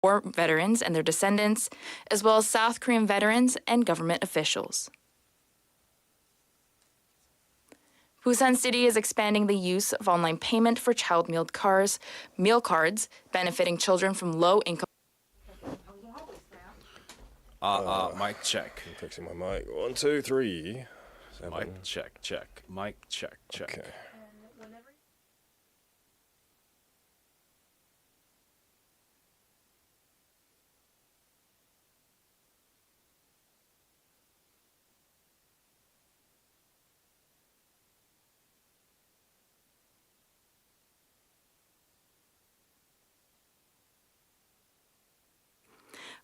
war veterans and their descendants, as well as South Korean veterans and government officials. Busan City is expanding the use of online payment for child meal cards, benefiting children from low-income. Mic check. I'm fixing my mic. 1, 2, 3. 7. Mic check. Mic check. Okay.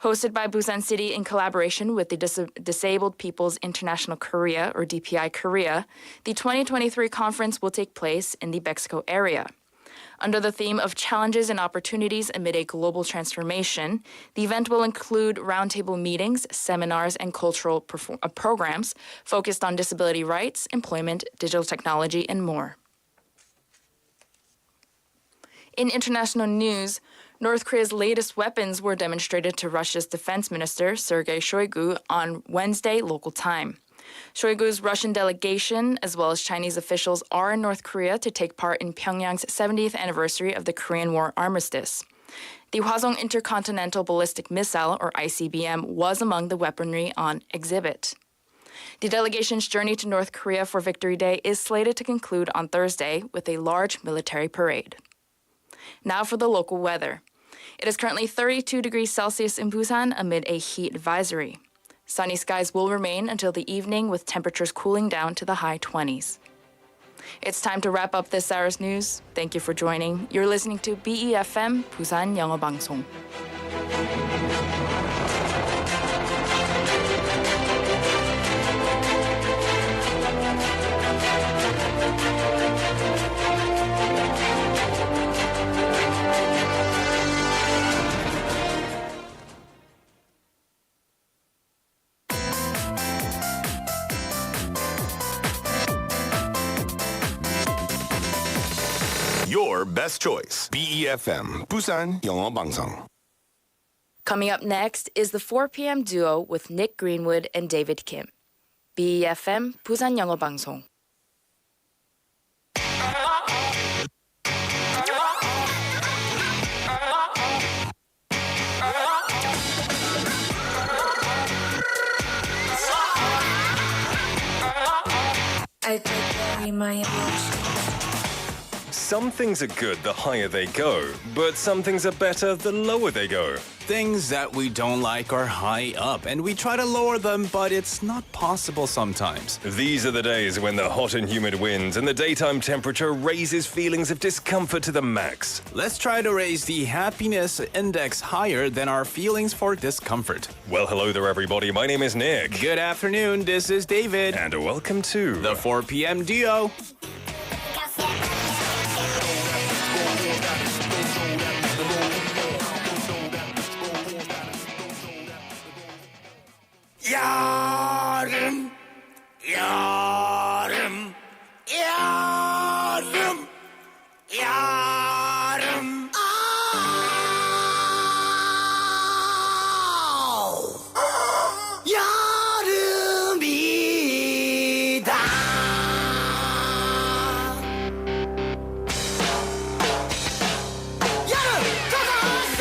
Hosted by Busan City in collaboration with the Disabled People's International Korea, or DPI Korea, the 2023 conference will take place in the Mexico area. Under the theme of Challenges and Opportunities Amid a Global Transformation, the event will include roundtable meetings, seminars, and cultural programs focused on disability rights, employment, digital technology, and more. In international news, North Korea's latest weapons were demonstrated to Russia's defense minister, Sergei Shoigu, on Wednesday local time. Shoigu's Russian delegation, as well as Chinese officials, are in North Korea to take part in Pyongyang's 70th anniversary of the Korean War armistice. The Hwasong Intercontinental Ballistic Missile, or ICBM, was among the weaponry on exhibit. The delegation's journey to North Korea for Victory Day is slated to conclude on Thursday with a large military parade. Now for the local weather. It is currently 32 degrees Celsius in Busan amid a heat advisory. Sunny skies will remain until the evening with temperatures cooling down to the high 20s. It's time to wrap up this hour's news. Thank you for joining. You're listening to BEFM Busan 영어방송. Your best choice. BEFM Busan 영어방송. Coming up next is the 4 p.m. duo with Nick Greenwood and David Kim. BEFM Busan 영어방송. I carry my emotions. Some things are good the higher they go, but some things are better the lower they go. Things that we don't like are high up, and we try to lower them, but it's not possible sometimes. These are the days when the hot and humid winds and the daytime temperature raises feelings of discomfort to the max. Let's try to raise the happiness index higher than our feelings for discomfort. Well, hello there, everybody. My name is Nick. Good afternoon, this is David. And welcome to The 4 p.m. duo. 여름 여름 여름 여름 여름이다. 여름 고고세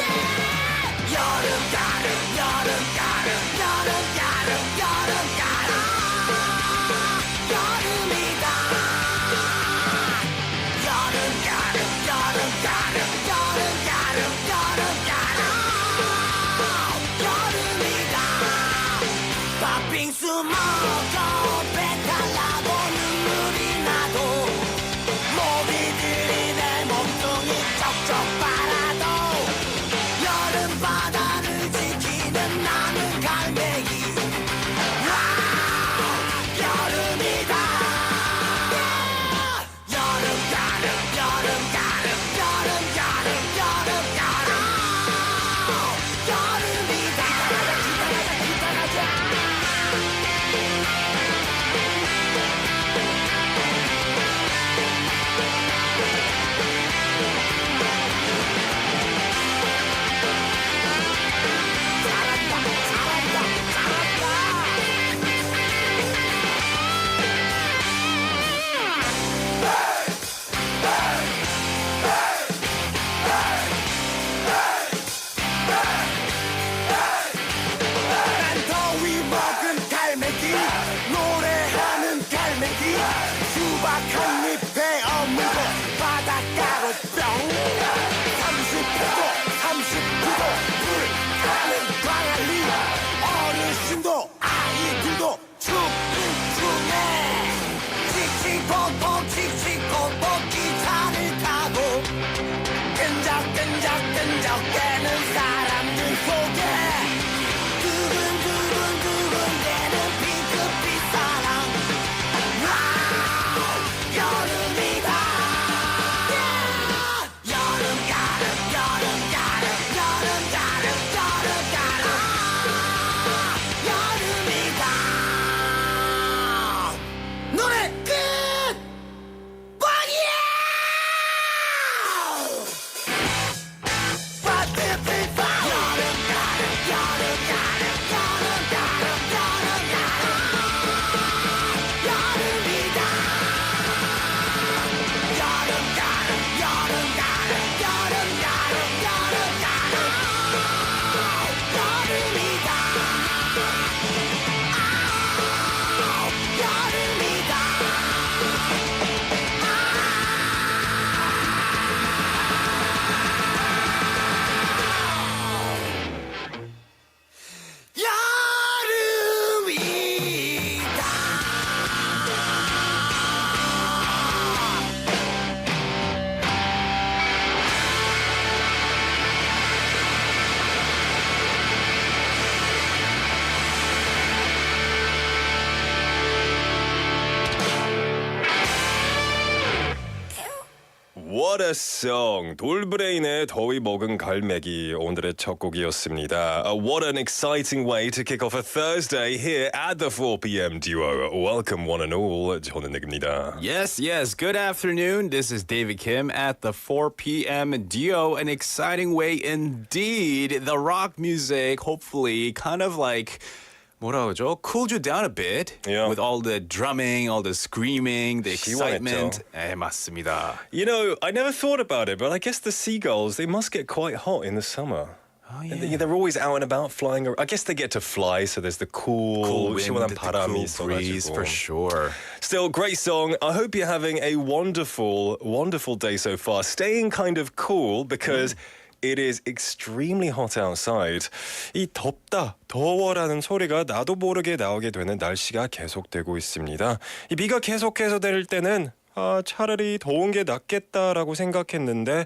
여름 여름 여름 여름 여름 여름 여름 What a song. 돌브레인의 더위 먹은 갈매기 오늘의 첫 곡이었습니다. What an exciting way to kick off a Thursday here at the 4 p.m. duo. Welcome one and all. 저는 닉입니다. Yes, yes. Good afternoon. This is David Kim at the 4 p.m. duo. An exciting way indeed. The rock music, hopefully, kind of like 뭐라 그러죠? Cooled you down a bit Yeah. with all the drumming, all the screaming, the 시원했죠. excitement. 맞습니다. You know, I never thought about it, but I guess the seagulls, they must get quite hot in the summer. Oh, And yeah. they're always out and about flying around. I guess they get to fly, so there's the cool wind, 시원한 the 바람이 cool breeze, for sure. Still, great song. I hope you're having a wonderful, wonderful day so far. Staying kind of cool because it is extremely hot outside. 이 덥다, 더워라는 소리가 나도 모르게 나오게 되는 날씨가 계속되고 있습니다. 이 비가 계속해서 내릴 때는 차라리 더운 게 낫겠다라고 생각했는데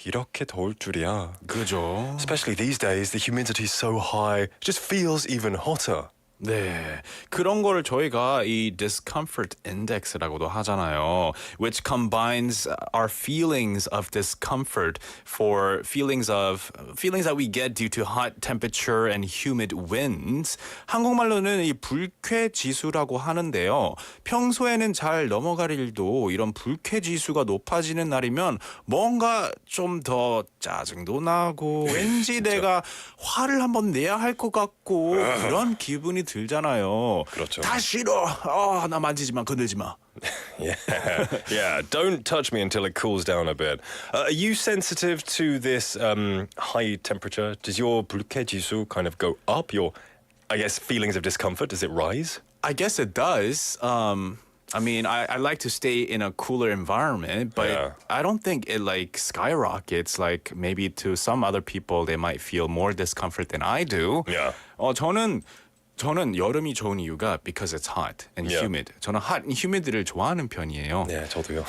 이렇게 더울 줄이야. 그죠? Especially these days, the humidity is so high, it just feels even hotter. 네, 그런 거를 저희가 이 discomfort index라고도 하잖아요. Which combines our feelings of discomfort for feelings that we get due to hot temperature and humid winds. 한국말로는 이 불쾌지수라고 하는데요. 평소에는 잘 넘어갈 일도 이런 불쾌지수가 높아지는 날이면 뭔가 좀 더 짜증도 나고 왠지 내가 화를 한번 내야 할 것 같고 그런 기분이 들잖아요. 그렇죠. 다 싫어. 나 만지지 마, 건들지 마. Yeah, don't touch me until it cools down a bit. Are you sensitive to this high temperature? Does your 불쾌지수 kind of go up? Your, I guess, feelings of discomfort, does it rise? I guess it does. I mean, I like to stay in a cooler environment, but Yeah. I don't think it like skyrockets. Like maybe to some other people, they might feel more discomfort than I do. Yeah. 저는 여름이 좋은 이유가 because it's hot and Yeah. humid. 저는 hot and humid를 좋아하는 편이에요. 네, 저도요.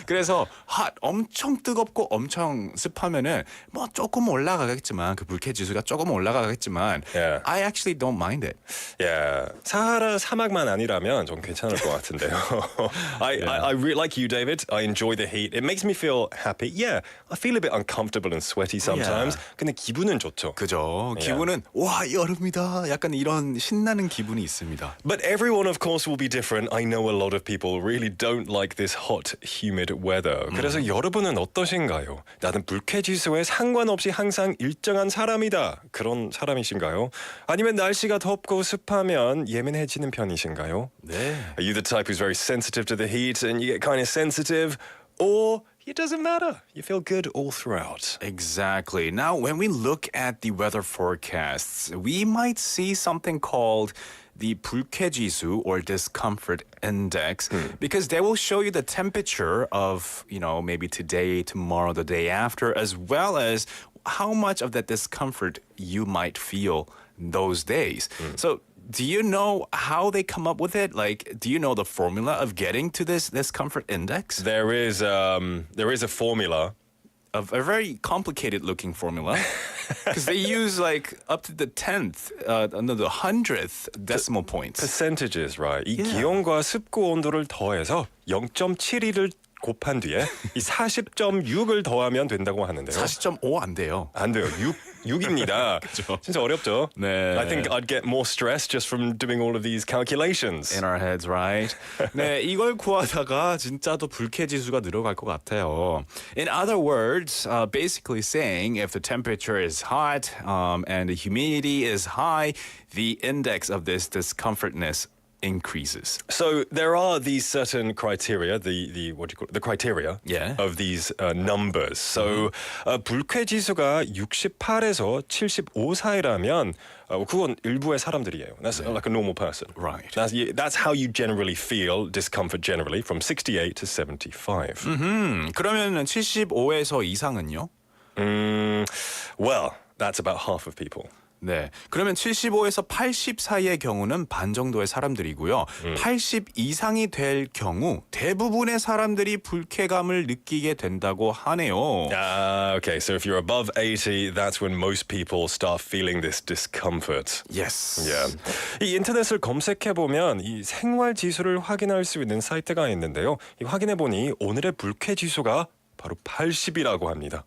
그래서 hot 엄청 뜨겁고 엄청 습하면은 뭐 조금 올라가겠지만 그 불쾌지수가 조금 올라가겠지만 Yeah. I actually don't mind it. Yeah, 사하라 사막만 아니라면 좀 괜찮을 것 같은데요. I really like you, David. I enjoy the heat. It makes me feel happy. Yeah, I feel a bit uncomfortable and sweaty sometimes. 근데 기분은 좋죠. 그죠. 기분은 와 여름이다. 약간 이런 신나는 기분이 있습니다. But everyone, of course, will be different. I know a lot of people really don't like this hot, humid weather. 그래서 여러분은 어떠신가요? 나는 불쾌지수에 상관없이 항상 일정한 사람이다. 그런 사람이신가요? 아니면 날씨가 덥고 습하면 예민해지는 편이신가요? 네. Are you the type who's very sensitive to the heat and you get kind of sensitive? Or it doesn't matter. You feel good all throughout. Exactly. Now, when we look at the weather forecasts, we might see something called the 불쾌지수 or discomfort index because they will show you the temperature of, maybe today, tomorrow, the day after, as well as how much of that discomfort you might feel those days. So, do you know how they come up with it? Like, do you know the formula of getting to this discomfort index? There is a formula. A very complicated looking formula because they use like up to the 10th, no, the 100th decimal points. Percentages, right? 이 Yeah. 기온과 습도 온도를 더해서 0.72를 곱한 뒤에 이 40.6을 더하면 된다고 하는데요. 40.5 안 돼요. 안 돼요. 6입니다. 그죠. 진짜 어렵죠? 네. I think I'd get more stress just from doing all of these calculations. In our heads, right? 네, 이걸 구하다가 진짜 또 불쾌지수가 늘어갈 것 같아요. In other words, basically saying if the temperature is hot and the humidity is high, the index of this discomfortness increases. So there are these certain criteria, the what do you call it? The criteria Yeah. of these numbers. So 불쾌지수가 68에서 75 사이라면 그건 일부의 사람들이에요. That's like a normal person. Right. That's how you generally feel discomfort generally from 68 to 75. 그러면 75에서 이상은요? Well, that's about half of people. 네. 그러면 75에서 80 사이의 경우는 반 정도의 사람들이고요. 80 이상이 될 경우 대부분의 사람들이 불쾌감을 느끼게 된다고 하네요. Okay, so if you're above 80, that's when most people start feeling this discomfort. Yes. Yeah. 이 인터넷을 검색해 보면 이 생활 지수를 확인할 수 있는 사이트가 있는데요. 이 확인해 보니 오늘의 불쾌 지수가 바로 80이라고 합니다.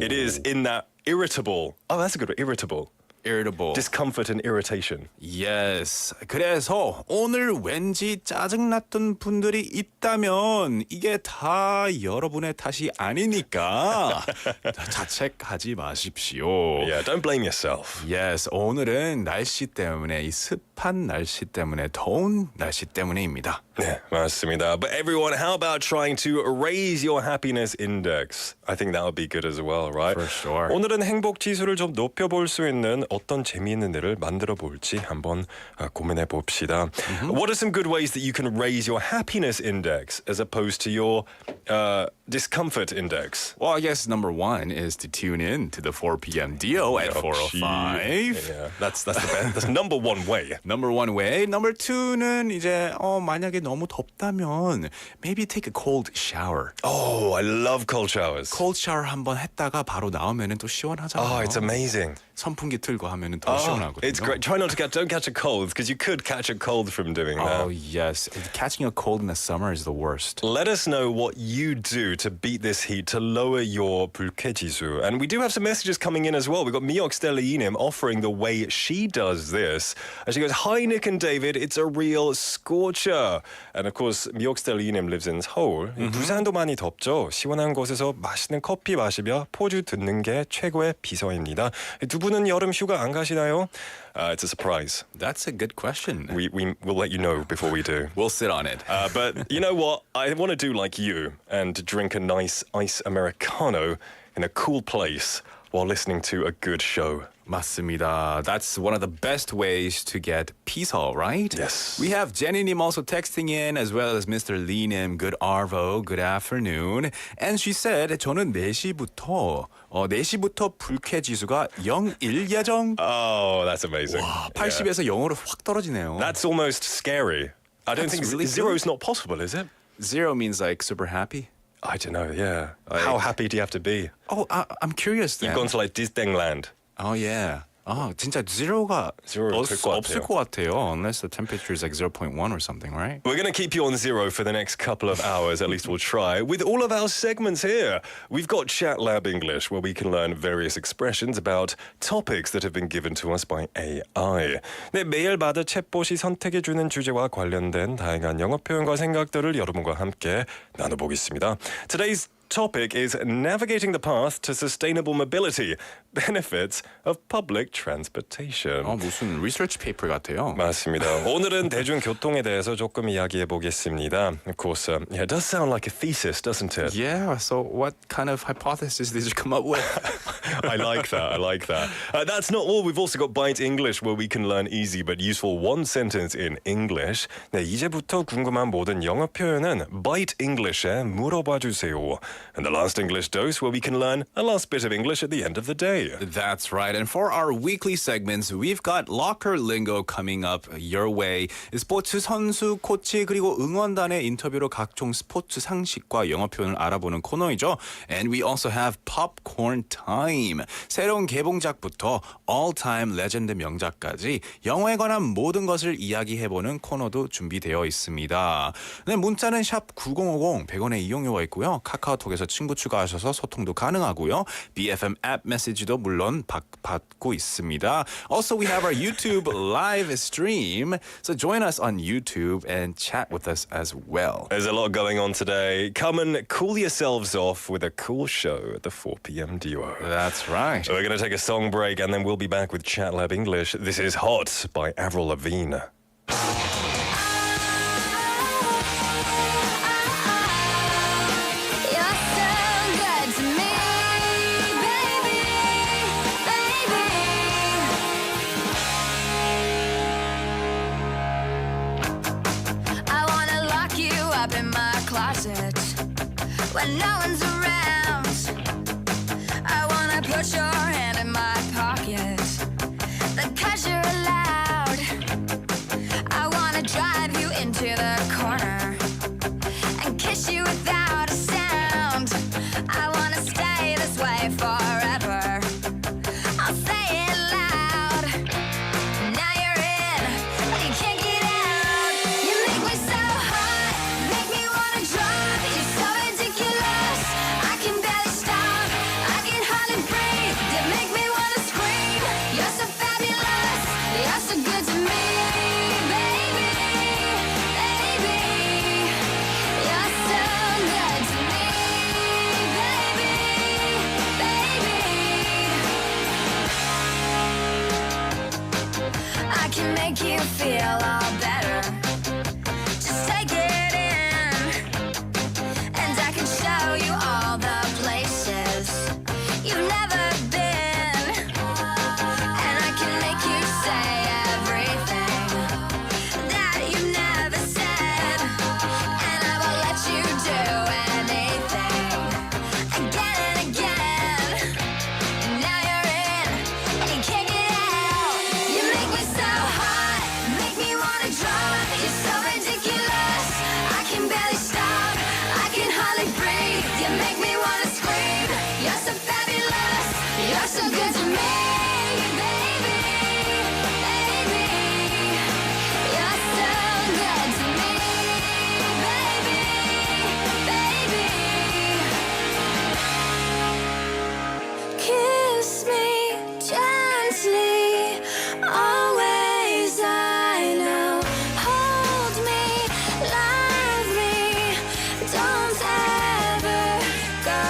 It is in that irritable. Oh, that's a good one. Irritable. Irritable. Discomfort and irritation. Yes. 그래서 오늘 왠지 짜증났던 분들이 있다면 이게 다 여러분의 탓이 아니니까 자책하지 마십시오. Yeah, don't blame yourself. Yes. 오늘은 날씨 때문에 이 습한 날씨 때문에 더운 날씨 때문에입니다. 네, 맞습니다. But everyone, how about trying to raise your happiness index? I think that would be good as well, right? For sure. 오늘은 행복 지수를 좀 높여볼 수 있는 어떤 재미있는 일을 만들어 볼지 한번 고민해 봅시다. What are some good ways that you can raise your happiness index as opposed to your discomfort index? Well, I guess number one is to tune in to the 4 p.m. Dio at 4:05. Yeah, that's the best. That's number one way. Number one way. Number two는 이제 만약에 너무 덥다면 maybe take a cold shower. Oh, I love cold showers. cold shower 한번 했다가 바로 나오면은 또 시원하잖아요. Oh, it's amazing. 선풍기 틀고 하면은 더 시원하거든요. It's great. Try not to don't catch a cold because you could catch a cold from doing that. Oh yes, catching a cold in the summer is the worst. Let us know what you do to beat this heat, to lower your 불쾌지수. And we do have some messages coming in as well. We've got 미역스텔리님 offering the way she does this. And she goes, "Hi Nick and David, it's a real scorcher." And of course, 미역스텔리님 lives in Seoul. 부산도 많이 덥죠. 시원한 곳에서 맛있는 커피 마시며 포즈 듣는 게 최고의 비서입니다. 두 분은 여름 휴가 안 가시나요? It's a surprise. That's a good question. We will let you know before we do. We'll sit on it. But you know what? I want to do like you and drink a nice ice Americano in a cool place while listening to a good show. 맞습니다. That's one of the best ways to get peaceful, right? Yes. We have Jenny님 also texting in as well as Mr. Lee님. Good arvo, good afternoon. And she said 저는 4시부터 불쾌지수가 0, 1 예정. Oh, that's amazing. 와, 80에서 0으로 확 떨어지네요. That's almost scary. I don't That's think really zero good. is not possible, is it? 0 means like super happy. I don't know, yeah. How happy do you have to be? Oh, I'm curious then. You've gone to like Disneyland. Oh yeah. 진짜 zero가 Zero 없을 것 같아요. Unless the temperature is like 0.1 or something, right? We're going to keep you on zero for the next couple of hours, at least we'll try, with all of our segments here. We've got Chat Lab English, where we can learn various expressions about topics that have been given to us by AI. 네, 매일 받을 챗봇이 선택해주는 주제와 관련된 다양한 영어 표현과 생각들을 여러분과 함께 나눠보겠습니다. Today's topic is navigating the path to sustainable mobility, benefits of public transportation. 무슨 research paper 같아요. 맞습니다. 오늘은 대중교통에 대해서 조금 이야기해 보겠습니다. Of course, it does sound like a thesis, doesn't it? Yeah, so what kind of hypothesis did you come up with? I like that. That's not all. We've also got Byte English, where we can learn easy but useful one sentence in English. 네, 이제부터 궁금한 모든 영어 표현은 Byte English에 물어봐 주세요. And the last English dose, where we can learn a last bit of English at the end of the day. That's right. And for our weekly segments, we've got locker lingo coming up your way. 스포츠 선수, 코치, 그리고 응원단의 인터뷰로 각종 스포츠 상식과 영어 표현을 알아보는 코너이죠. And we also have popcorn time. 새로운 개봉작부터 all-time 레전드 명작까지 영어에 관한 모든 것을 이야기해보는 코너도 준비되어 있습니다. 네, 문자는 샵 9050, 100원의 이용료가 있고요. 카카오톡에서 친구 추가하셔서 소통도 가능하고요. BFM 앱 메시지도 물론 받고 있습니다. Also, we have our YouTube live stream. So join us on YouTube and chat with us as well. There's a lot going on today. Come and cool yourselves off with a cool show at the 4 p.m. duo. That's right. We're going to take a song break and then we'll be back with Chat Lab English. This is Hot by Avril Lavigne. When no one's around, I wanna put your hand in my pocket, because you're allowed. I wanna drive you into the corner and kiss you without a sound. I wanna stay this way forever. I'll say it loud. Now you're in, and you can't get out. You make me so hot, make me wanna drop. You're so ridiculous. can make you feel all better. Just take it in, and I can show you all the places you've never been. And I can make you say everything that you never said. And I will let you do anything again and again. Now you're in, and you can't get out. You make me so hot, make me wanna drop. You're so ridiculous, I can barely stop. I can hardly breathe. You make me wanna scream. You're so fabulous, you're so good to me, baby, baby. You're so good to me, baby, baby. Kiss me gently, always I know. Hold me, love me, don't ever go.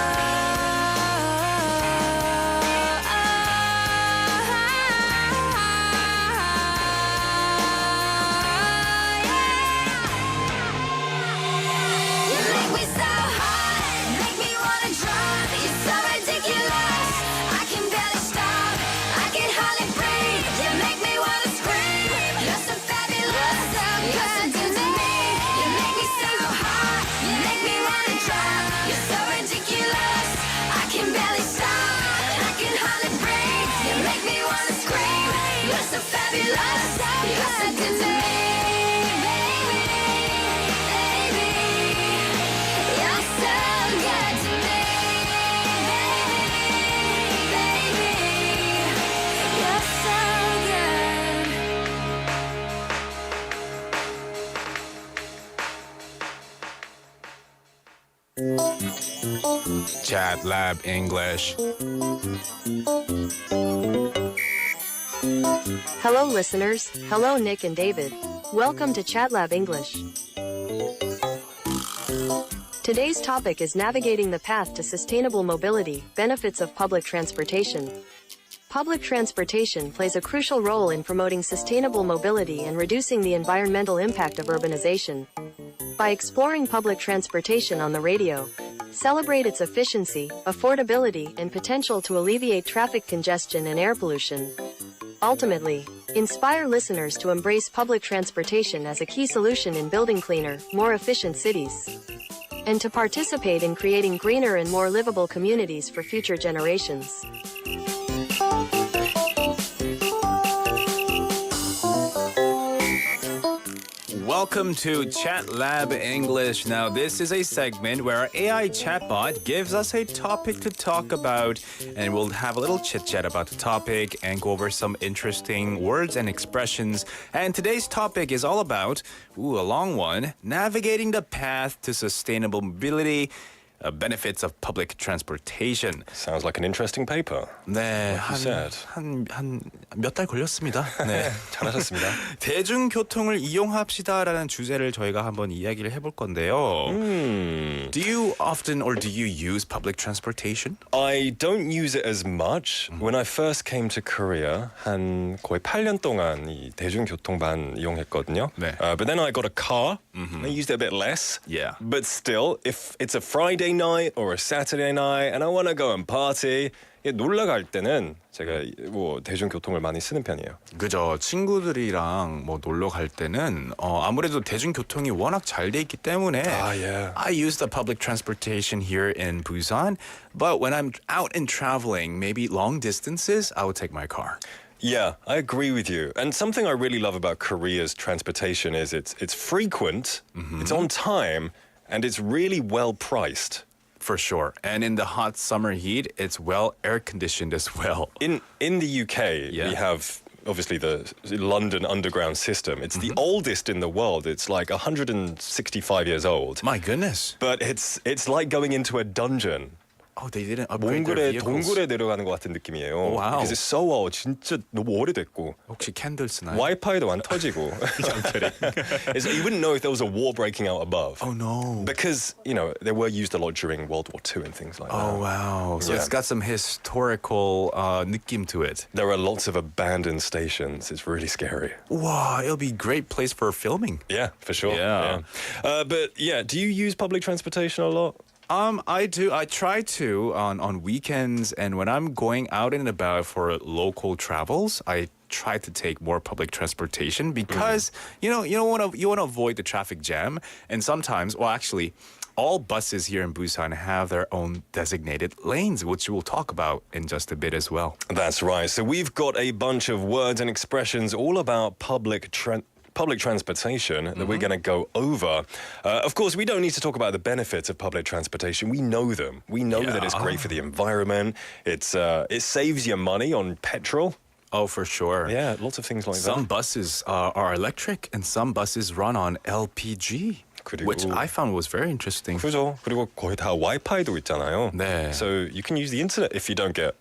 You make me so hot, make me wanna drop. You're so ridiculous, I can barely stop. I can hardly breathe. You make me wanna scream. You're so fabulous, you're so good to me. You make me so hot, you make me wanna drop. You're so ridiculous, I can barely stop. I can hardly breathe. You make me wanna scream. You're so fabulous, you're so good to me, baby, baby. You're so good to me, baby, baby. You're so good. Chat Lab English. Hello, listeners. Hello, Nick and David. Welcome to ChatLab English. Today's topic is navigating the path to sustainable mobility, benefits of public transportation. Public transportation plays a crucial role in promoting sustainable mobility and reducing the environmental impact of urbanization. By exploring public transportation on the radio, celebrate its efficiency, affordability, and potential to alleviate traffic congestion and air pollution. Ultimately, inspire listeners to embrace public transportation as a key solution in building cleaner, more efficient cities, and to participate in creating greener and more livable communities for future generations. Welcome to Chat Lab English. Now, this is a segment where our AI chatbot gives us a topic to talk about, and we'll have a little chit-chat about the topic and go over some interesting words and expressions. And today's topic is all about, a long one, navigating the path to sustainable mobility, benefits of public transportation. Sounds like an interesting paper. 네, you said. 한 몇 달 걸렸습니다. 네. 잘하셨습니다. 대중교통을 이용합시다라는 주제를 저희가 한번 이야기를 해볼 건데요. Do you often or do you use public transportation? I don't use it as much. When I first came to Korea, 한 거의 8년 동안 이 대중교통만 이용했거든요. 네. But then I got a car. I used it a bit less. Yeah. But still, if it's a Friday night or a Saturday night and I want to go and party, 놀러 갈 때는 제가 뭐 대중교통을 많이 쓰는 편이에요. 그죠. 친구들이랑 뭐 놀러 갈 때는 아무래도 대중교통이 워낙 잘 돼 있기 때문에 yeah. I use the public transportation here in Busan. But when I'm out and traveling, maybe long distances, I would take my car. Yeah, I agree with you. And something I really love about Korea's transportation is it's frequent, it's on time, and it's really well priced. For sure. And in the hot summer heat, it's well air conditioned as well. In the UK, Yeah. we have obviously the London Underground system. It's the oldest in the world. It's like 165 years old. My goodness. But it's like going into a dungeon. Oh, they didn't upgrade their 몽골의 vehicles. 동굴에 내려가는 것 같은 느낌이에요. wow. Because it's so old. 진짜 너무 오래됐고. 혹시 캔들 쓰나요? 와이파이도 안 터지고. I'm kidding. You wouldn't know if there was a war breaking out above. Oh no. Because, they were used a lot during World War II and things like that. Oh wow. So it's got some historical 느낌 to it. There are lots of abandoned stations. It's really scary. Wow, it'll be a great place for filming. Yeah, for sure. Yeah. But yeah, do you use public transportation a lot? I do. I try to on weekends, and when I'm going out and about for local travels, I try to take more public transportation because you want to avoid the traffic jam, and sometimes, well, actually, all buses here in Busan have their own designated lanes, which we'll talk about in just a bit as well. That's right. So we've got a bunch of words and expressions all about public transportation that we're going to go over. Of course, we don't need to talk about the benefits of public transportation. We know them. We know that it's great for the environment. It saves you money on petrol. Oh, for sure. Yeah, lots of things like Some that. buses are electric, and some buses run on LPG, which I found was very interesting. 그죠. 그리고 거의 다 와이파이도 있잖아요. 네. So you can use the internet if you don't get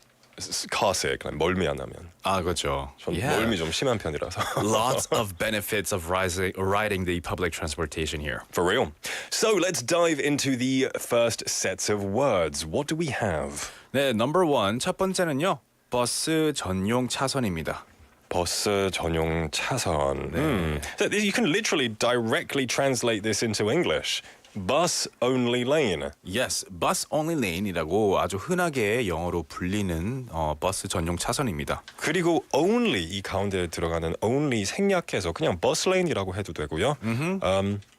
car sick, like 멀미 안 하면. 아, 그렇죠. 전 멀미 좀 심한 편이라서. Lots of benefits of riding the public transportation here. For real. So let's dive into the first sets of words. What do we have? 네, number one. 첫 번째는요. 버스 전용 차선입니다. 버스 전용 차선. So you can literally directly translate this into English. Bus only lane. Yes, bus only lane이라고 아주 흔하게 영어로 불리는 버스 전용 차선입니다. 그리고 only 이 가운데 들어가는 only 생략해서 그냥 bus lane이라고 해도 되고요.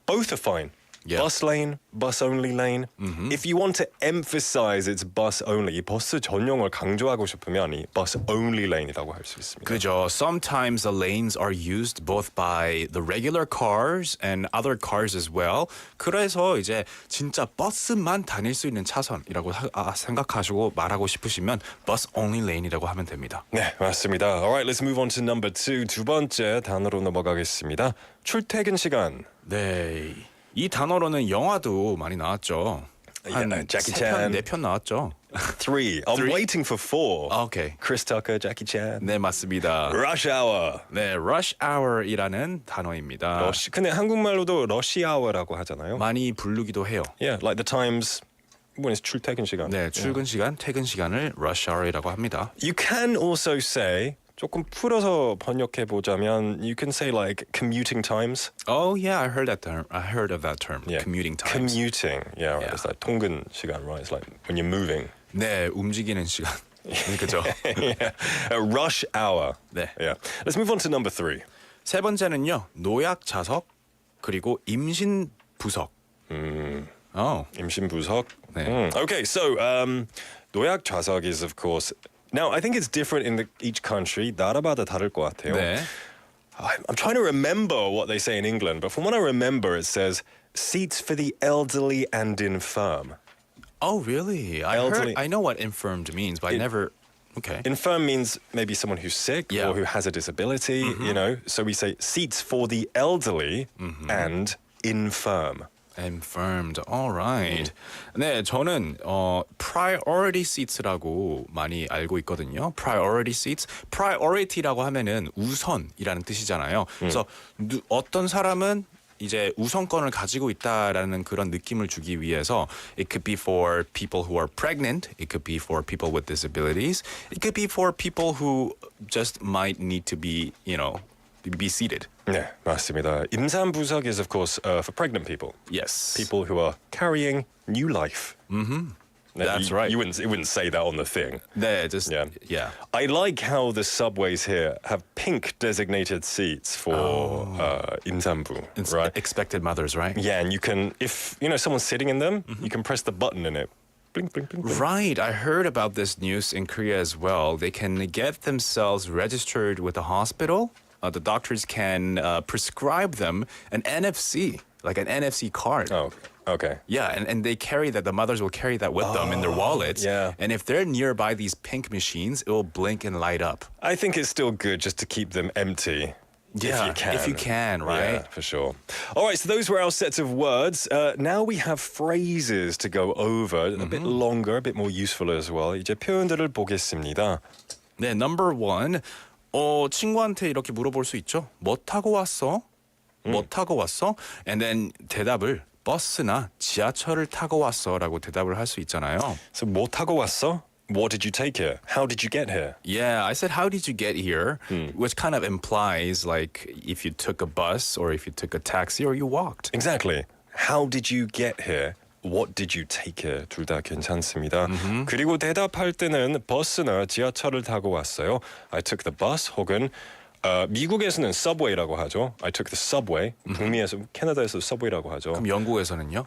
Both are fine. Yeah. Bus lane, bus only lane. If you want to emphasize it's bus only, 이 버스 전용을 강조하고 싶으면 이 bus only lane이라고 할 수 있습니다. 그죠. Sometimes the lanes are used both by the regular cars and other cars as well. 그래서 이제 진짜 버스만 다닐 수 있는 차선이라고 생각하시고 말하고 싶으시면 bus only lane이라고 하면 됩니다. 네, 맞습니다. Alright, let's move on to number two. 두 번째 단어로 넘어가겠습니다. 출퇴근 시간. 네. 이 단어로는 영화도 많이 나왔죠. 한 Jackie 3편, Chan. 4편 나왔죠. Three. I'm waiting for four. 오케이. Chris Tucker, Jackie Chan. 네, 맞습니다. Rush hour. 네, rush hour이라는 단어입니다. 근데 한국말로도 rush hour라고 하잖아요. 많이 부르기도 해요. Yeah, like the times when it's 출퇴근 시간. 네, 출근 시간, 퇴근 시간을 rush hour이라고 합니다. You can also say 조금 풀어서 번역해 보자면 you can say like commuting times. Oh yeah, I heard that term. I heard of that term. Yeah. Commuting times. Commuting. Yeah, right. Yeah. It's like 통근 시간, right? It's like when you're moving. 네, 움직이는 시간. 그죠? Yeah. A rush hour. 네. Yeah. Let's move on to number three. 세 번째는요. 노약 자석 그리고 임신 부석. Oh. 임신 부석. 네. Okay, so 노약 좌석 is of course. Now I think it's different in each country. 나라마다 다를 것 같아요. 네. I'm trying to remember what they say in England, but from what I remember, it says seats for the elderly and infirm. Oh, really? I know what infirmed means, but I never. Okay. Infirm means maybe someone who's sick Yeah. or who has a disability, So we say seats for the elderly and infirm. Infirmed. All right. 네, 저는 priority seats라고 많이 알고 있거든요. Priority seats. Priority라고 하면은 우선이라는 뜻이잖아요. 그래서 어떤 사람은 이제 우선권을 가지고 있다라는 그런 느낌을 주기 위해서 it could be for people who are pregnant, it could be for people with disabilities, it could be for people who just might need to be, be seated. 네, 맞습니다. 임산부석 is of course for pregnant people. Yes. People who are carrying new life. That's right. It wouldn't say that on the thing. 네, just Yeah. I like how the subways here have pink designated seats for 임산부, It's right? expected mothers, right? Yeah, and you can, if someone's sitting in them, you can press the button in it. Blink, blink, blink, blink. Right, I heard about this news in Korea as well. They can get themselves registered with the hospital. The doctors can prescribe them an NFC, like an NFC card. Oh, okay. Yeah, and they carry that. The mothers will carry that with them in their wallets. yeah. And if they're nearby these pink machines, it will blink and light up. I think it's still good just to keep them empty. If you can, right? Yeah, for sure. All right, so those were our sets of words. Now we have phrases to go over, a bit longer, a bit more useful as well. 이제 표현들을 보겠습니다. 네, number one. 친구한테 이렇게 물어볼 수 있죠. 뭐 타고 왔어? 뭐 타고 왔어? And then 대답을 버스나 지하철을 타고 왔어라고 대답을 할 수 있잖아요. So 뭐 타고 왔어? What did you take here? How did you get here? Yeah, I said, how did you get here? Which kind of implies like if you took a bus or if you took a taxi or you walked. Exactly. How did you get here? What did you take here? 둘 다 괜찮습니다. 그리고 대답할 때는 버스나 지하철을 타고 왔어요. I took the bus 혹은 미국에서는 subway라고 하죠. I took the subway. 북미에서 캐나다에서 subway라고 하죠. 그럼 영국에서는요?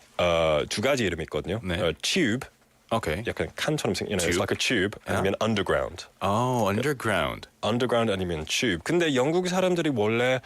두 가지 이름이 있거든요. 네. tube. Okay. 약간 칸처럼 생긴, it's like a tube. 아니면 underground. Oh, underground. underground 아니면 tube. 근데 영국 사람들이 원래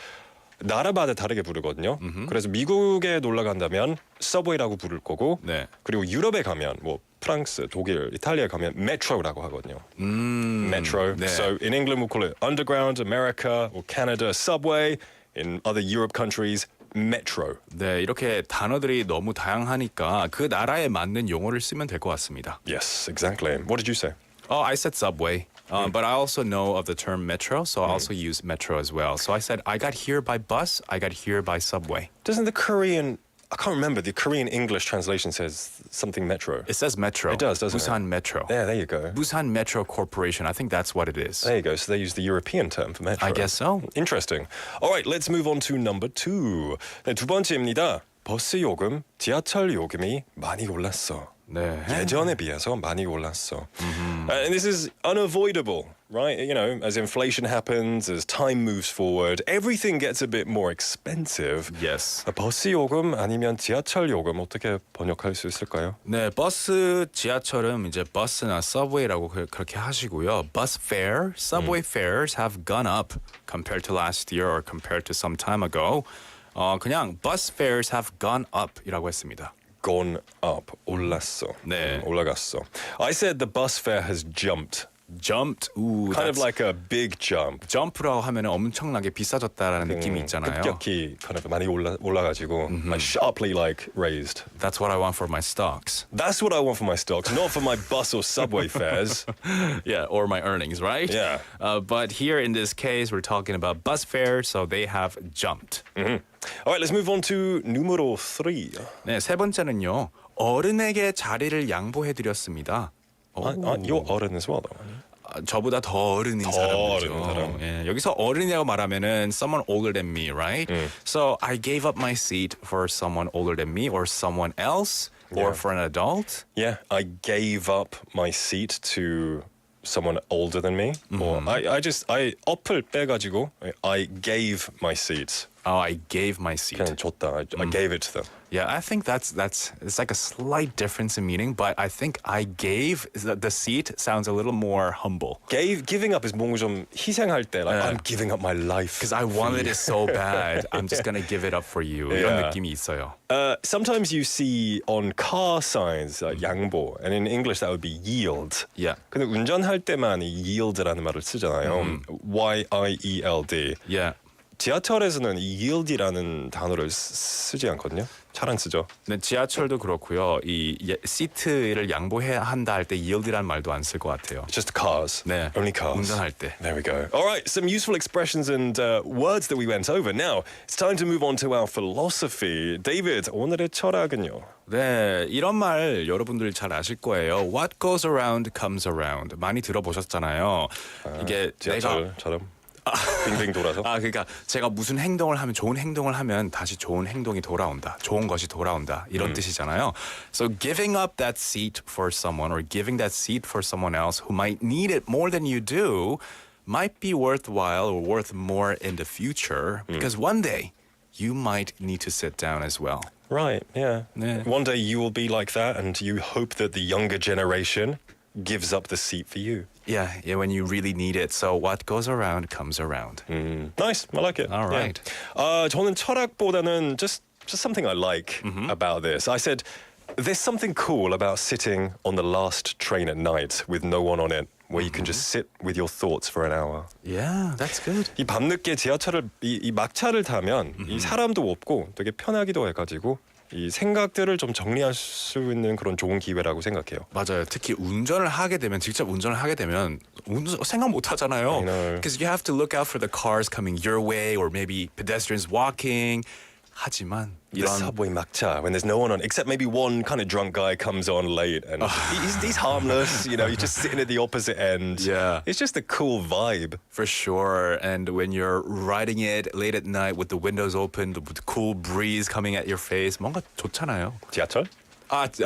나라마다 다르게 부르거든요. 그래서 미국에 놀러 간다면 subway라고 부를 거고, 네. 그리고 유럽에 가면 뭐 프랑스, 독일, 이탈리아에 가면 metro라고 하거든요. metro. 네. So in England we'll call it underground, America or Canada subway. In other Europe countries, metro. 네, 이렇게 단어들이 너무 다양하니까 그 나라에 맞는 용어를 쓰면 될 것 같습니다. Yes, exactly. What did you say? Oh, I said subway. But I also know of the term metro, so I also use metro as well. So I said, I got here by bus, I got here by subway. Doesn't the Korean, I can't remember, the Korean English translation says something metro. It says metro. It does, doesn't it? Busan Metro. Yeah, there you go. Busan Metro Corporation. I think that's what it is. There you go. So they use the European term for metro. I guess so. Interesting. All right, let's move on to number two. 네, 두 번째입니다. 버스 요금, 지하철 요금이 많이 올랐어. 네. 예전에 비해서 많이 올랐어. And this is unavoidable, right? You know, as inflation happens, as time moves forward, everything gets a bit more expensive. Yes. 버스 요금 아니면 지하철 요금 어떻게 번역할 수 있을까요? 네, 버스, 지하철은 이제 버스나 subway라고 그렇게 하시고요. Bus fare, subway fares have gone up compared to last year or compared to some time ago. 그냥 bus fares have gone up이라고 했습니다. Gone up, 올랐어. 네. 올라갔어. I said the bus fare has jumped. Jumped. Ooh, Kind of that's- like a big jump. 점프라고 하면 엄청나게 비싸졌다라는 느낌이 있잖아요. 급격히 kind of 많이 올라가지고 like sharply like raised. That's what I want for my stocks. That's what I want for my stocks, not for my bus or subway fares. Yeah, or my earnings, right? Yeah. But here in this case, we're talking about bus fares, so they have jumped. All right, let's move on to numero 3. 네, 세 번째는요. 어른에게 자리를 양보해드렸습니다. You're 어른 as well, though. 저보다 더 어른인 더 사람이죠. 어른인 사람. 예, 여기서 어른이라고 말하면은 someone older than me, right? So I gave up my seat for someone older than me or someone else or for an adult. Yeah, I gave up my seat to someone older than me. Or I up을 빼가지고 I gave my seat. Oh, I gave my seat. 그냥 줬다. I gave it to them. Yeah, I think that's it's like a slight difference in meaning, but I think I gave the seat sounds a little more humble. Giving up is 뭔가 좀 희생할 때, like I'm giving up my life. Because I wanted it so bad, I'm just gonna give it up for you. 이런 느낌이 있어요. Sometimes you see on car signs 양보, and in English that would be yield. Yeah. 근데 운전할 때만 이 yield라는 말을 쓰잖아요. Y-I-E-L-D. Yeah. 지하철에서는 이 yield이라는 단어를 쓰지 않거든요. 잘 안 쓰죠. 네, 지하철도 그렇고요. 이 시트를 양보해야 한다 할 때 yield이라는 말도 안 쓸 것 같아요. Just cars. 네. Only cars. 운전할 때. There we go. All right, some useful expressions and words that we went over. Now, it's time to move on to our philosophy. David, 오늘의 철학은요? 네, 이런 말 여러분들 잘 아실 거예요. What goes around comes around. 많이 들어보셨잖아요. 이게 내가 지하철처럼 빙빙 돌아서. 그러니까 제가 무슨 행동을 하면 좋은 행동을 하면 다시 좋은 행동이 돌아온다. 좋은 것이 돌아온다. 이런 뜻이잖아요. So giving up that seat for someone or giving that seat for someone else who might need it more than you do might be worthwhile or worth more in the future because one day you might need to sit down as well. Right, yeah. 네. One day you will be like that and you hope that the younger generation gives up the seat for you. Yeah, when you really need it. So what goes around comes around. Nice, I like it. All right. Yeah. 저는 철학보다는 just something I like about this. I said, there's something cool about sitting on the last train at night with no one on it where you can just sit with your thoughts for an hour. Yeah, that's good. 이 밤늦게 지하철을 이 막차를 타면 이 사람도 없고 되게 편하기도 해가지고 이 생각들을 좀 정리할 수 있는 그런 좋은 기회라고 생각해요. 맞아요. 특히 운전을 하게 되면 직접 운전을 하게 되면 생각 못 하잖아요. I know. Because you have to look out for the cars coming your way or maybe pedestrians walking. 하지만 The subway 막차 when there's no one on except maybe one kind of drunk guy comes on late and he's harmless, you know, he's just sitting at the opposite end. Yeah. It's just a cool vibe. For sure. And when you're riding it late at night with the windows open, with the cool breeze coming at your face, 뭔가 좋잖아요. 지하철?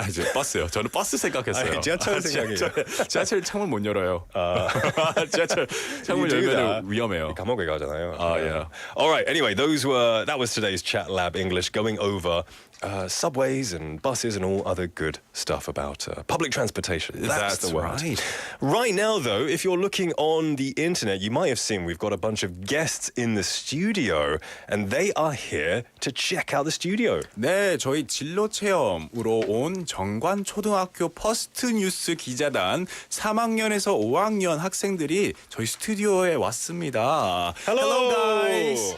이제 버스요. 저는 버스 생각했어요. 아니, 지하철 생각이에요. 지하철 창문 못 열어요. 지하철 창문 You do 열면 that. 위험해요. 감옥에 가잖아요. yeah. All right. Anyway, that was today's Chat Lab English, going over subways and buses and all other good stuff about public transportation. That's the word. right. Right now, though, if you're looking on the internet, you might have seen we've got a bunch of guests in the studio, and they are here to check out the studio. 네, 저희 진로 체험으로 온 정관 초등학교 퍼스트 뉴스 기자단 3학년에서 5학년 학생들이 저희 스튜디오에 왔습니다. Hello, guys.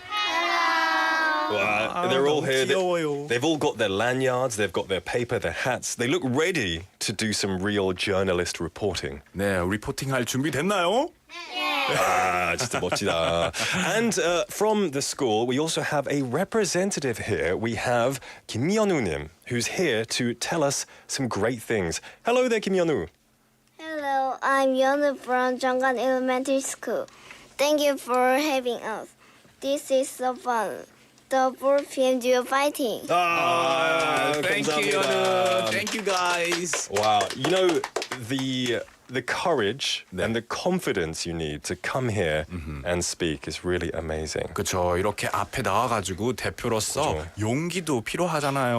Wow, they're all 너무 here. 귀여워요. They've all got their lanyards, they've got their paper, their hats. They look ready to do some real journalist reporting. 네, 리포팅할 준비 됐나요? 진짜 멋지다. And from the school, we also have a representative here. We have Kim Yeonu-nim, who's here to tell us some great things. Hello there, Kim Yeonu. Hello, I'm Yeonu from Jonggan Elementary School. Thank you for having us. This is so fun. The 4 p.m. duo fighting. Thank you, Yeonu. Thank you, guys. Wow, you know the courage and the confidence you need to come here and speak is really amazing. 그렇죠. 이렇게 앞에 나와가지고 대표로서 그쵸. 용기도 필요하잖아요.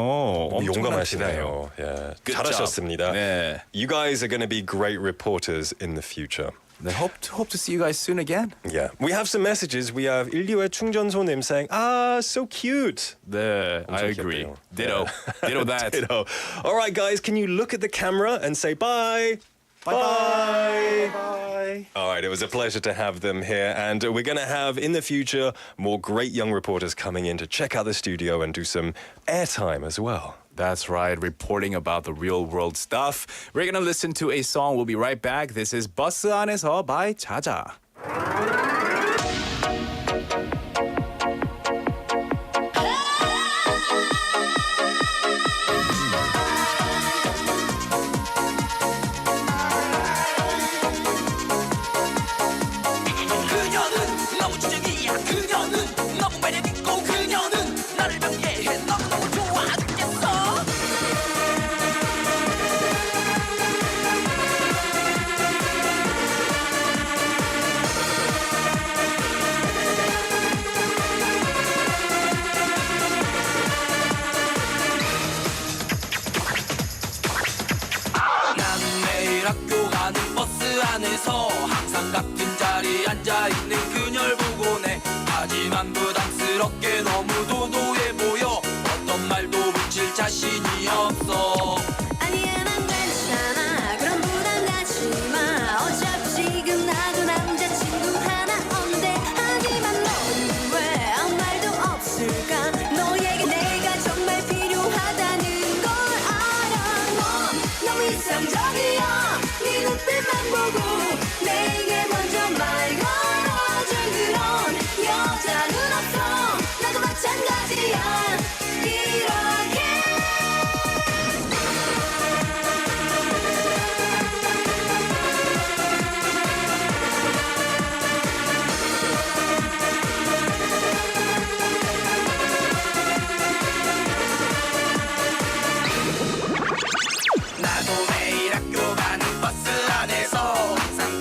엄청난 용감하시네요. Yeah. Good 잘하셨습니다. job. 네. You guys are going to be great reporters in the future. 네, hope to see you guys soon again. Yeah. We have some messages. We have 일리오의 충전소님 saying, so cute. 네, I agree. 귀엽네요. Ditto. Ditto that. Ditto. All right, guys, can you look at the camera and say bye? Bye. Bye. All right, it was a pleasure to have them here. And we're going to have, in the future, more great young reporters coming in to check out the studio and do some airtime as well. That's right, reporting about the real world stuff. We're gonna listen to a song. We'll be right back. This is 버스 안에서 by 자자. 그녀는 너무 주적이야. 그녀는 너무 매력 있고 그녀는 나를 변개해. 너무너무 좋아 죽겠어. 나는 매일 학교 가는 버스 안에서 항상 같은 자리에 앉아있는 그녀를 보곤 해. 하지만 부담스럽게 너무 도도해 보여. 어떤 말도 붙일 자신이 없어. 아니야 난 괜찮아 그런 부담 갖지 마 어차피 지금 나도 남자친구 하나 없는데 하지만 너는 왜 아무 말도 없을까 너에게 내가 정말 필요하다는 걸 알아 너무 이상적이야 네 눈빛만 보고 내게 먼저 말 걸어줄 그런 여자는 없어 나도 마찬가지야 이렇게 나도 매일 학교 가는 버스 안에서 항상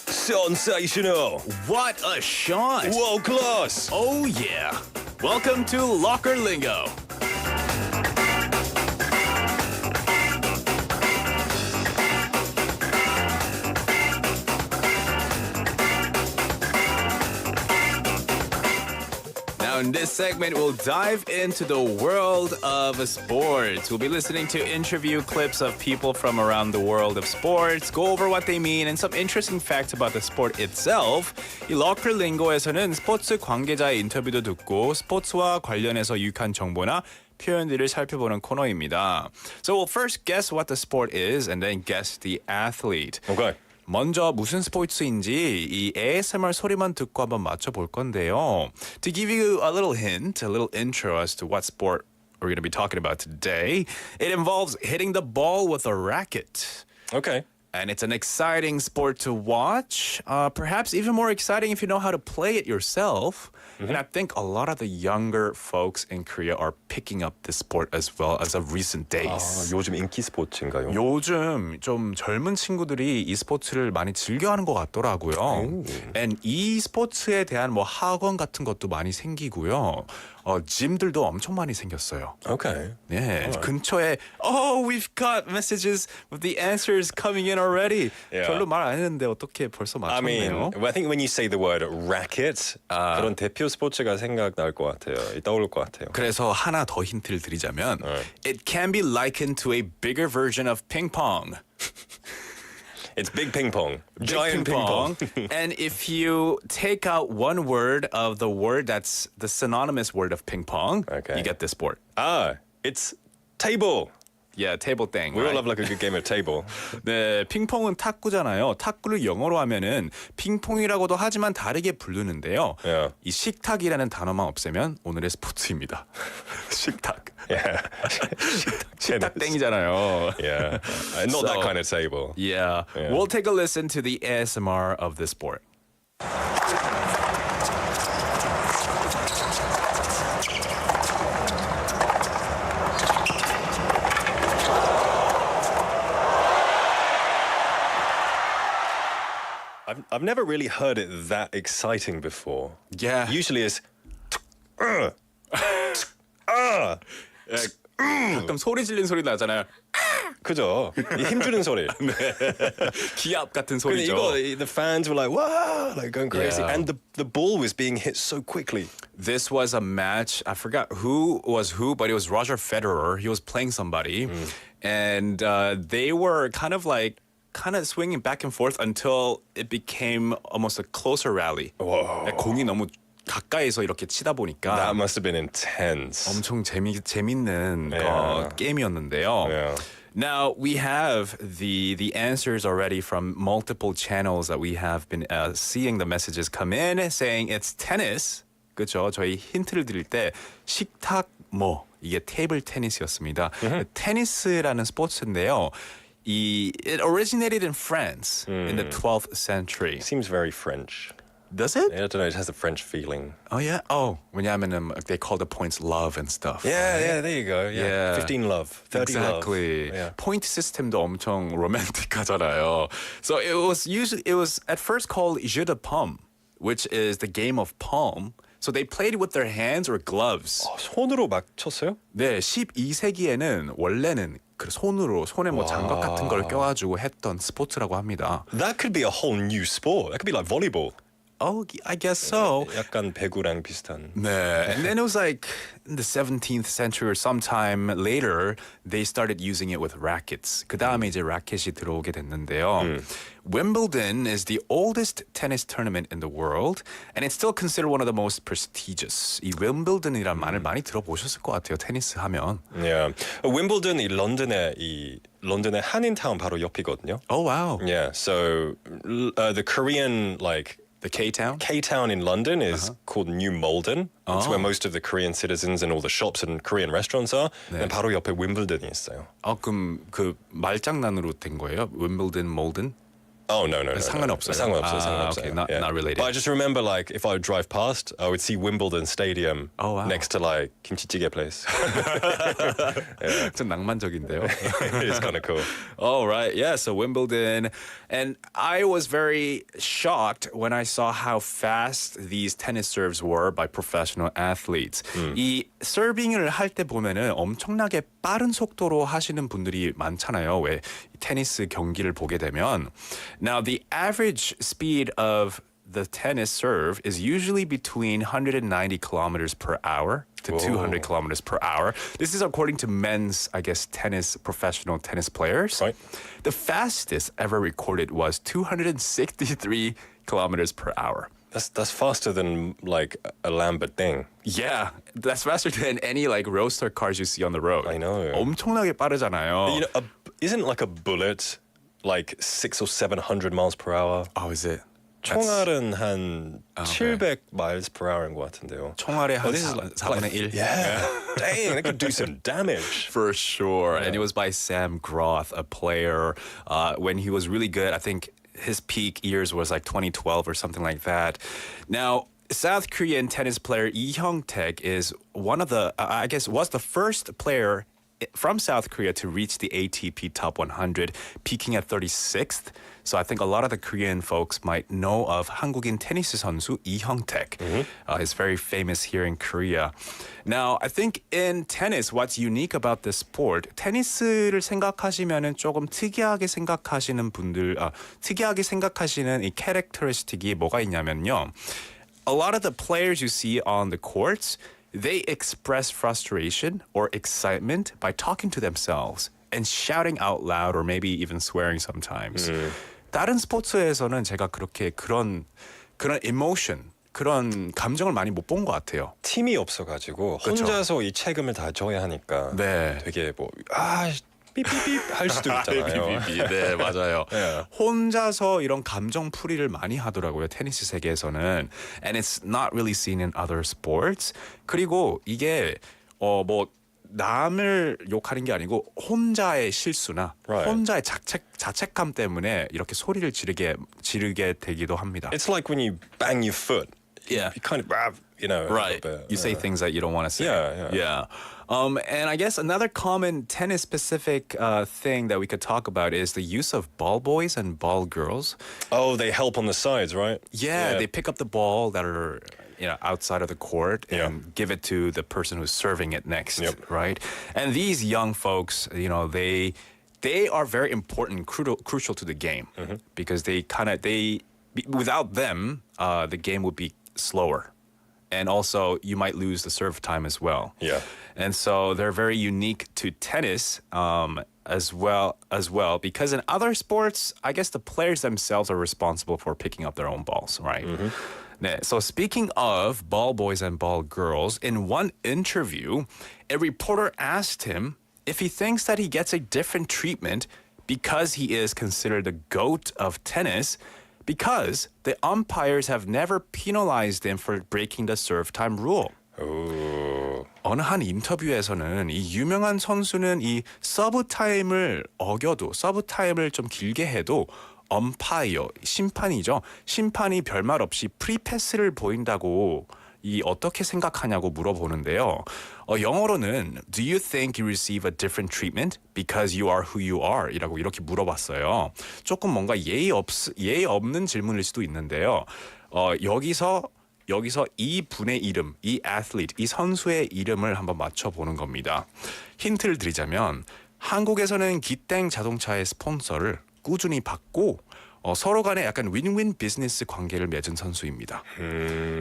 Sensational. What a shot! World class. Oh yeah! Welcome to Locker Lingo. Now in this segment, we'll dive into the world of sports. We'll be listening to interview clips of people from around the world of sports, go over what they mean, and some interesting facts about the sport itself. 이 Locker Lingo에서는 스포츠 관계자의 인터뷰도 듣고 스포츠와 관련해서 유익한 정보나 표현들을 살펴보는 코너입니다. So we'll first guess what the sport is and then guess the athlete. Okay. 먼저 무슨 스포츠인지 이 ASMR 소리만 듣고 한번 맞춰볼 건데요. To give you a little hint, a little intro as to what sport we're going to be talking about today, it involves hitting the ball with a racket. Okay. And it's an exciting sport to watch, perhaps even more exciting if you know how to play it yourself. And I think a lot of the younger folks in Korea are picking up this sport as well as of recent days. 요즘 인기 스포츠인가요? 요즘 좀 젊은 친구들이 이 스포츠를 많이 즐겨하는 것 같더라고요. And 이 스포츠에 대한 뭐 학원 같은 것도 많이 생기고요. 짐들도 엄청 많이 생겼어요. Okay. 네, 근처에 we've got messages with the answers coming in already. Yeah. 별로 말 안 했는데 어떻게 벌써 I mean, 맞췄네요. I think when you say the word racket, 그런 대표 스포츠가 생각날 것 같아요. 떠오를 것 같아요. 그래서 하나 더 힌트를 드리자면 it can be likened to a bigger version of ping pong. It's big ping pong. Big Giant ping pong. And if you take out one word of the word that's the synonymous word of ping pong, Okay. you get this sport. It's table. Yeah, table thing. We all right? love like a good game of table. 네, 핑퐁은 탁구잖아요. 탁구를 영어로 하면은 핑퐁이라고도 하지만 다르게 부르는데요. Yeah. 이 식탁이라는 단어만 없애면 오늘의 스포츠입니다. 식탁. Yeah. 식탁 땡이잖아요. Yeah. Not that So- kind of table. Yeah. Yeah. We'll take a listen to the ASMR of this sport. I've never really heard it that exciting before. Yeah. Usually it's 가끔 소리 질린 소리 나잖아요. 그죠? 이 힘주는 소리. 기압 같은 근데 소리죠. 이거 the fans were like wow, like going crazy, Yeah. and the ball was being hit so quickly. This was a match. I forgot who was who, but it was Roger Federer. He was playing somebody, and they were kind of swinging back and forth until it became almost a closer rally. Whoa. 공이 너무 가까이서 이렇게 치다 보니까 That must have been intense. 엄청 재밌는 Yeah. 게임이었는데요. Yeah. Now we have the answers already from multiple channels that we have been seeing the messages come in saying it's tennis. 그렇죠. 저희 힌트를 드릴 때 식탁 이게 테이블 테니스였습니다. 테니스라는 스포츠인데요. It originated in France in the 12th century. Seems very French. Does it? I don't know. It has a French feeling. Oh yeah. 왜냐하면은 they call the points love and stuff. Yeah, yeah. There you go. Yeah. Yeah. 15 love, 30 Exactly. love. Yeah. Point 시스템도 엄청 로맨틱하잖아요. So it was at first called jeu de paume, which is the game of palm. So they played with their hands or gloves. 손으로 막 쳤어요? 네, 12세기에는 원래는 손에 뭐 장갑 같은 걸 껴가지고 했던 스포츠라고 합니다. That could be a whole new sport. That could be like volleyball. Oh, I guess so. 약간 배구랑 비슷한. 네. And then it was like in the 17th century or sometime later, they started using it with rackets. 그 다음에 이제 라켓이 들어오게 됐는데요. Wimbledon is the oldest tennis tournament in the world, and it's still considered one of the most prestigious. 이 윈블든이란 말을 많이 들어보셨을 것 같아요. 테니스 하면. Yeah. Wimbledon 이 런던의 한인타운 바로 옆이거든요. Oh wow. Yeah. So the Korean The K-town? K-town in London is called New Malden. It's where most of the Korean citizens and all the shops and Korean restaurants are. 네. 바로 옆에 윈블던이 있어요. 그럼 그 말장난으로 된 거예요? 윈블든, 몰든? Oh no. 상관없어요. 상관없어요. Okay, not related. But I just remember, like, if I would drive past, I would see Wimbledon Stadium next to like kimchi-jjigae place. 좀 낭만적인데요. It's kind of cool. All right, yeah. So Wimbledon, and I was very shocked when I saw how fast these tennis serves were by professional athletes. 이 서빙을 할 때 보면은 엄청나게 빠른 속도로 하시는 분들이 많잖아요. 왜 테니스 경기를 보게 되면. Now, the average speed of the tennis serve is usually between 190 kilometers per hour to 200 kilometers per hour. This is according to men's, I guess, professional tennis players. Right. The fastest ever recorded was 263 kilometers per hour. That's faster than like a Lamborghini. Yeah, that's faster than any like roadster cars you see on the road. I know. 엄청나게 빠르잖아요. You know, isn't like a bullet like 600 or 700 miles per hour? Oh, is it? 총알은 한 700 miles per hour인 것 같은데요. 총알의 한 this is 4분의 1. Yeah. Dang, that could do some damage. For sure. And it was by Sam Groth, a player. When he was really good, I think his peak years was like 2012 or something like that. Now, South Korean tennis player Lee Hyung-taek is one of the, I guess, was the first player from South Korea to reach the ATP Top 100, peaking at 36th. So I think a lot of the Korean folks might know of 한국인 테니스 선수 이 형택. He's very famous here in Korea. Now, I think in tennis, what's unique about this sport, 테니스를 생각하시면은 조금 특이하게 생각하시는 분들, 특이하게 생각하시는 이 캐릭터리스틱이 뭐가 있냐면요. A lot of the players you see on the courts, they express frustration or excitement by talking to themselves and shouting out loud or maybe even swearing sometimes. 다른 스포츠에서는 제가 그렇게 그런 emotion, 그런 감정을 많이 못 본 것 같아요. 팀이 없어가지고 그렇죠. 혼자서 이 책임을 다 져야 하니까 네. 되게 삐삐삐 할 수도 있잖아요. 네, 맞아요. Yeah. 혼자서 이런 감정 풀이를 많이 하더라고요. 테니스 세계에서는. And it's not really seen in other sports. 그리고 이게 뭐 남을 욕하는 게 아니고 혼자의 실수나 Right. 혼자의 자책감 때문에 이렇게 소리를 지르게 되기도 합니다. It's like when you bang your foot. Yeah. You kind of, you know. Right. a little bit, You say things that you don't want to say. Yeah. And I guess another common tennis-specific thing that we could talk about is the use of ball boys and ball girls. Oh, they help on the sides, right? Yeah, they pick up the ball that are outside of the court and give it to the person who's serving it next, right? And these young folks, they are very important, crucial to the game because without them, the game would be slower. And also, you might lose the serve time as well. Yeah. And so they're very unique to tennis as well because in other sports, I guess the players themselves are responsible for picking up their own balls, right? 네, so speaking of ball boys and ball girls, in one interview, a reporter asked him if he thinks that he gets a different treatment because he is considered the GOAT of tennis because the umpires have never penalized him for breaking the serve time rule. 어느 한 인터뷰에서는 이 유명한 선수는 이 서브 타임을 좀 길게 해도 엄파이어, 심판이 별말 없이 프리패스를 보인다고 어떻게 생각하냐고 물어보는데요. 영어로는 Do you think you receive a different treatment because you are who you are? 이라고 이렇게 물어봤어요. 조금 뭔가 예의 없는 질문일 수도 있는데요. 여기서 이 분의 이름, 이 athlete, 이 선수의 이름을 한번 맞춰보는 겁니다. 힌트를 드리자면 한국에서는 기땡 자동차의 스폰서를 꾸준히 받고 서로 간에 약간 윈윈 비즈니스 관계를 맺은 선수입니다.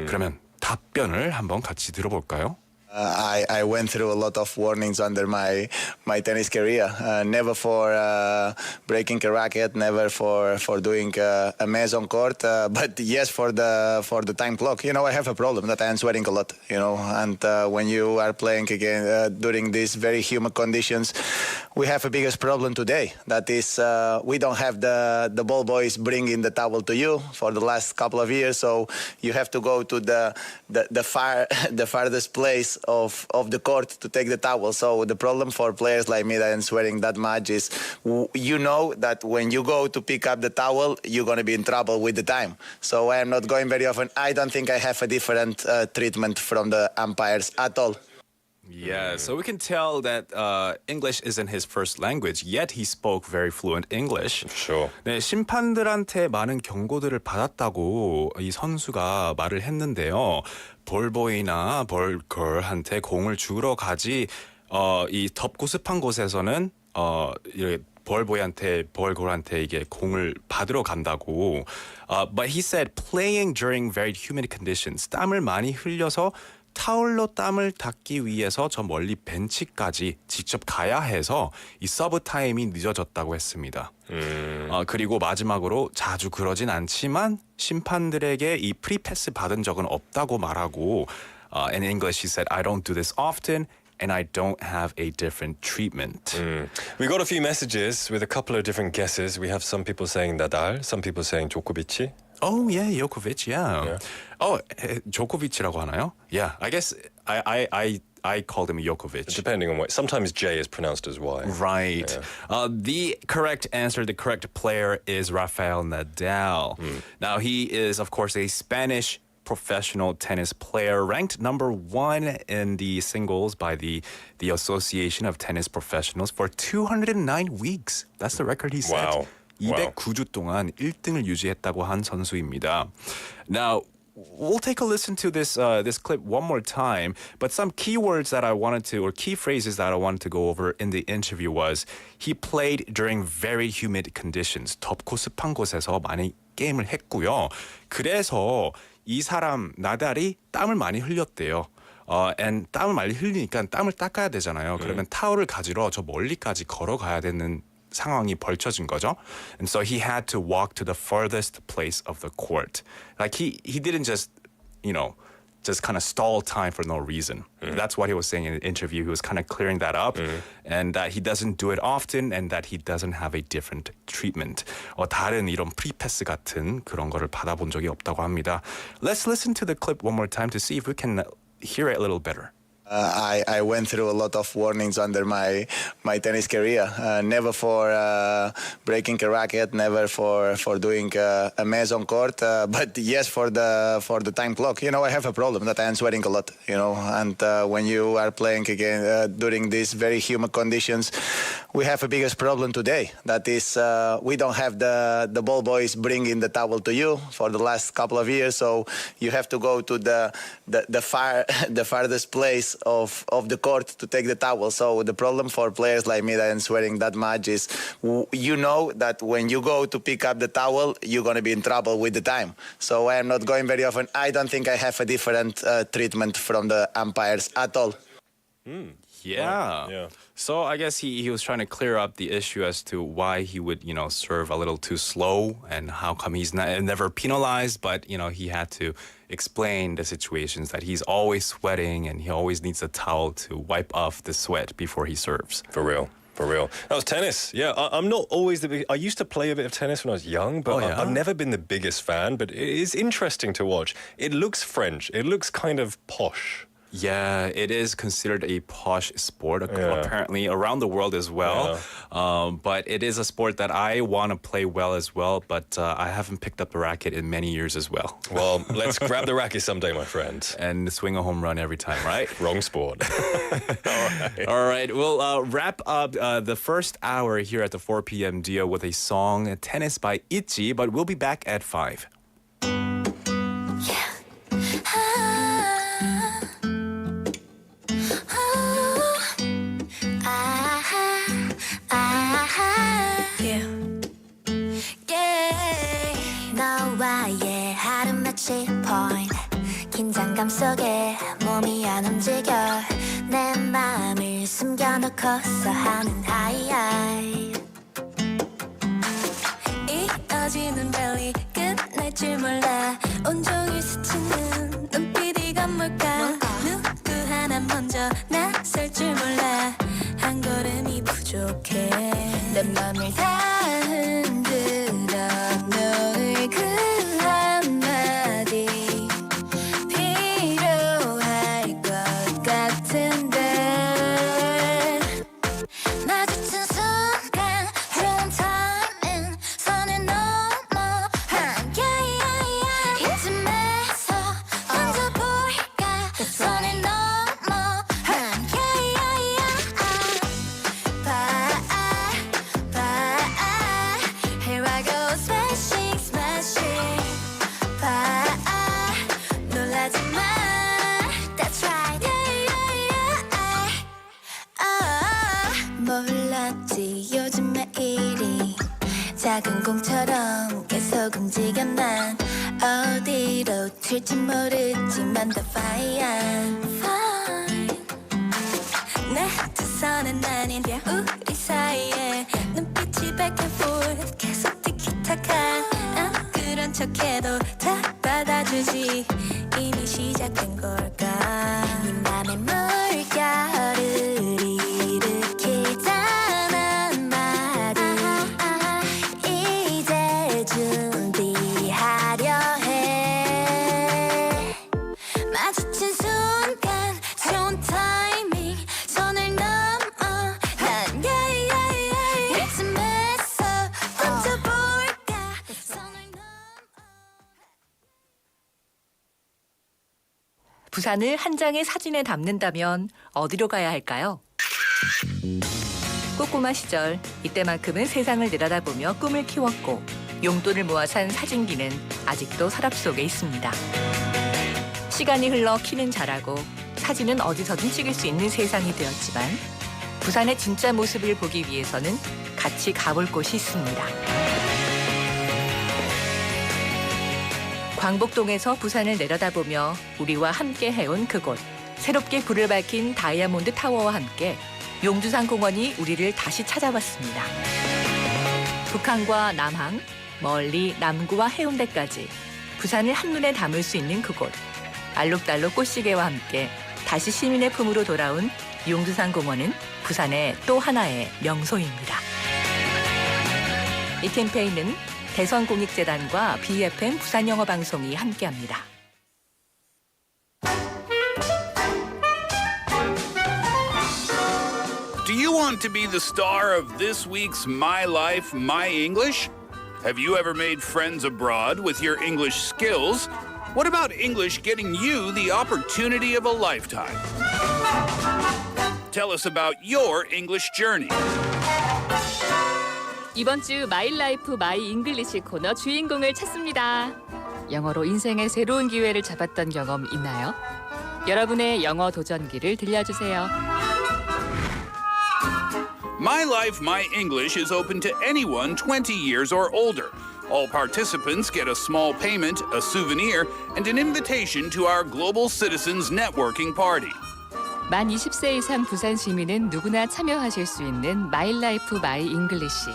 그러면 답변을 한번 같이 들어볼까요? I went through a lot of warnings under my tennis career. Never for breaking a racket, never for doing a mess on court, but yes for the time clock. I have a problem that I am sweating a lot. And when you are playing again during these very humid conditions, we have a biggest problem today. That is, we don't have the ball boys bringing the towel to you for the last couple of years. So you have to go to the farthest place of the court to take the towel. So the problem for players like me that I'm sweating that much is, you know that when you go to pick up the towel, you're going to be in trouble with the time. So I am not going very often. I don't think I have a different treatment from the umpires at all. Yeah, so we can tell that English isn't his first language, yet he spoke very fluent English. Sure. 네, 심판들한테 많은 경고들을 받았다고 이 선수가 말을 했는데요. 볼보이나 볼걸한테 공을 주러 가지 이 덥고 습한 곳에서는 이렇게 볼보이한테 볼걸한테 이게 공을 받으러 간다고. But he said playing during very humid conditions. 땀을 많이 흘려서 타올로 땀을 닦기 위해서 저 멀리 벤치까지 직접 가야 해서 이 서브 타임이 늦어졌다고 했습니다. 그리고 마지막으로 자주 그러진 않지만 심판들에게 이 프리패스 받은 적은 없다고 말하고 in English he said I don't do this often and I don't have a different treatment. We got a few messages with a couple of different guesses. We have some people saying Nadal, some people saying Djokovic. Oh yeah, Djokovic, yeah. Oh, 조코비치라고 하나요? Yeah, I guess I called him Djokovic. Depending on what. Sometimes J is pronounced as Y. Right. The correct answer, the correct player is Rafael Nadal. Now, he is, of course, a Spanish professional tennis player, ranked number 1 in the singles by the Association of Tennis Professionals for 209 weeks. That's the record he set. Wow. 209주 동안 1등을 유지했다고 한 선수입니다. Now, we'll take a listen to this clip one more time, but some keywords that I wanted to, or key phrases that I wanted to go over in the interview was he played during very humid conditions. 덥고 습한 곳에서 많이 게임을 했고요. 그래서 이 사람 나달이 땀을 많이 흘렸대요. and 땀을 많이 흘리니까 땀을 닦아야 되잖아요. 그러면 타올을 가지러 저 멀리까지 걸어가야 되는 상황이 벌쳐진 거죠. And so he had to walk to the furthest place of the court. Like he didn't just, just kind of stall time for no reason. That's what he was saying in the interview. He was kind of clearing that up and that he doesn't do it often and that he doesn't have a different treatment. 다른 이런 프리패스 같은 그런 거를 받아본 적이 없다고 합니다. Let's listen to the clip one more time to see if we can hear it a little better. I went through a lot of warnings under my tennis career. Never for breaking a racket, never for doing a mess on court, but yes for the time clock. I have a problem that I am sweating a lot. And when you are playing again during these very humid conditions, we have a biggest problem today. That is, we don't have the ball boys bringing the towel to you for the last couple of years. So you have to go to the farthest place of the court to take the towel. So the problem for players like me that I'm sweating that much is, you know that when you go to pick up the towel, you're going to be in trouble with the time. So I am not going very often. I don't think I have a different treatment from the umpires at all. Yeah. So I guess he was trying to clear up the issue as to why he would, serve a little too slow and how come he's never penalized, but, he had to explain the situations that he's always sweating and he always needs a towel to wipe off the sweat before he serves. For real. That was tennis. Yeah, I'm not always the big... I used to play a bit of tennis when I was young, but I've never been the biggest fan, but it is interesting to watch. It looks French. It looks kind of posh. Yeah, it is considered a posh sport, apparently around the world as well. But it is a sport that I want to play well as well, but I haven't picked up the racket in many years as well. Well, let's grab the racket someday, my friend. And swing a home run every time, right? Wrong sport. All right, we'll wrap up the first hour here at the 4 p.m. deal with a song, Tennis by Itzy, but we'll be back at 5. 너와의 하루 마치 point 긴장감 속에 몸이 안 움직여 내 맘을 숨겨놓고서 하는 하이하이 이어지는 벨리 끝날 줄 몰라 온종일 스치는 눈빛이 건물까 누구 하나 먼저 나설 줄 몰라 한 걸음이 부족해 내 맘을 다 흔들어 너의 그 한마디 필요할 것 같아 작은 공처럼 계속 움직여 난 어디로 튈지 모르지만 더 fine 내 두 손은 아닌데 우리 사이에 눈빛이 back and forth 계속 티키타카 그런 척해도 다 받아주지 이미 시작된 걸까 네 맘에 물결을 일으키자 난 말이 이제 준비하려 해 마주친 순간 좋은 타이밍 손을 넘어 난 이쯤에서 던져볼까 손을 넘어 부산을 한 장의 사진에 담는다면 어디로 가야 할까요? 꼬꼬마 시절 이때만큼은 세상을 내려다보며 꿈을 키웠고 용돈을 모아 산 사진기는 아직도 서랍 속에 있습니다. 시간이 흘러 키는 자라고 사진은 어디서든 찍을 수 있는 세상이 되었지만 부산의 진짜 모습을 보기 위해서는 같이 가볼 곳이 있습니다. 광복동에서 부산을 내려다보며 우리와 함께 해온 그곳. 새롭게 불을 밝힌 다이아몬드 타워와 함께 용두산 공원이 우리를 다시 찾아왔습니다. 북한과 남항, 멀리 남구와 해운대까지 부산을 한눈에 담을 수 있는 그곳. 알록달록 꽃시계와 함께 다시 시민의 품으로 돌아온 용두산 공원은 부산의 또 하나의 명소입니다. 이 캠페인은 대선공익재단과 BFM 부산영어방송이 함께합니다. Do you want to be the star of this week's My Life, My English? Have you ever made friends abroad with your English skills? What about English getting you the opportunity of a lifetime? Tell us about your English journey. 이번 주 마이 라이프 마이 잉글리시 코너 주인공을 찾습니다. 영어로 인생의 새로운 기회를 잡았던 경험 있나요? 여러분의 영어 도전기를 들려주세요. My Life, My English is open to anyone 20 years or older. All participants get a small payment, a souvenir, and an invitation to our Global Citizens Networking Party. 만 20세 이상 부산 시민은 누구나 참여하실 수 있는 마이 라이프 마이 잉글리시.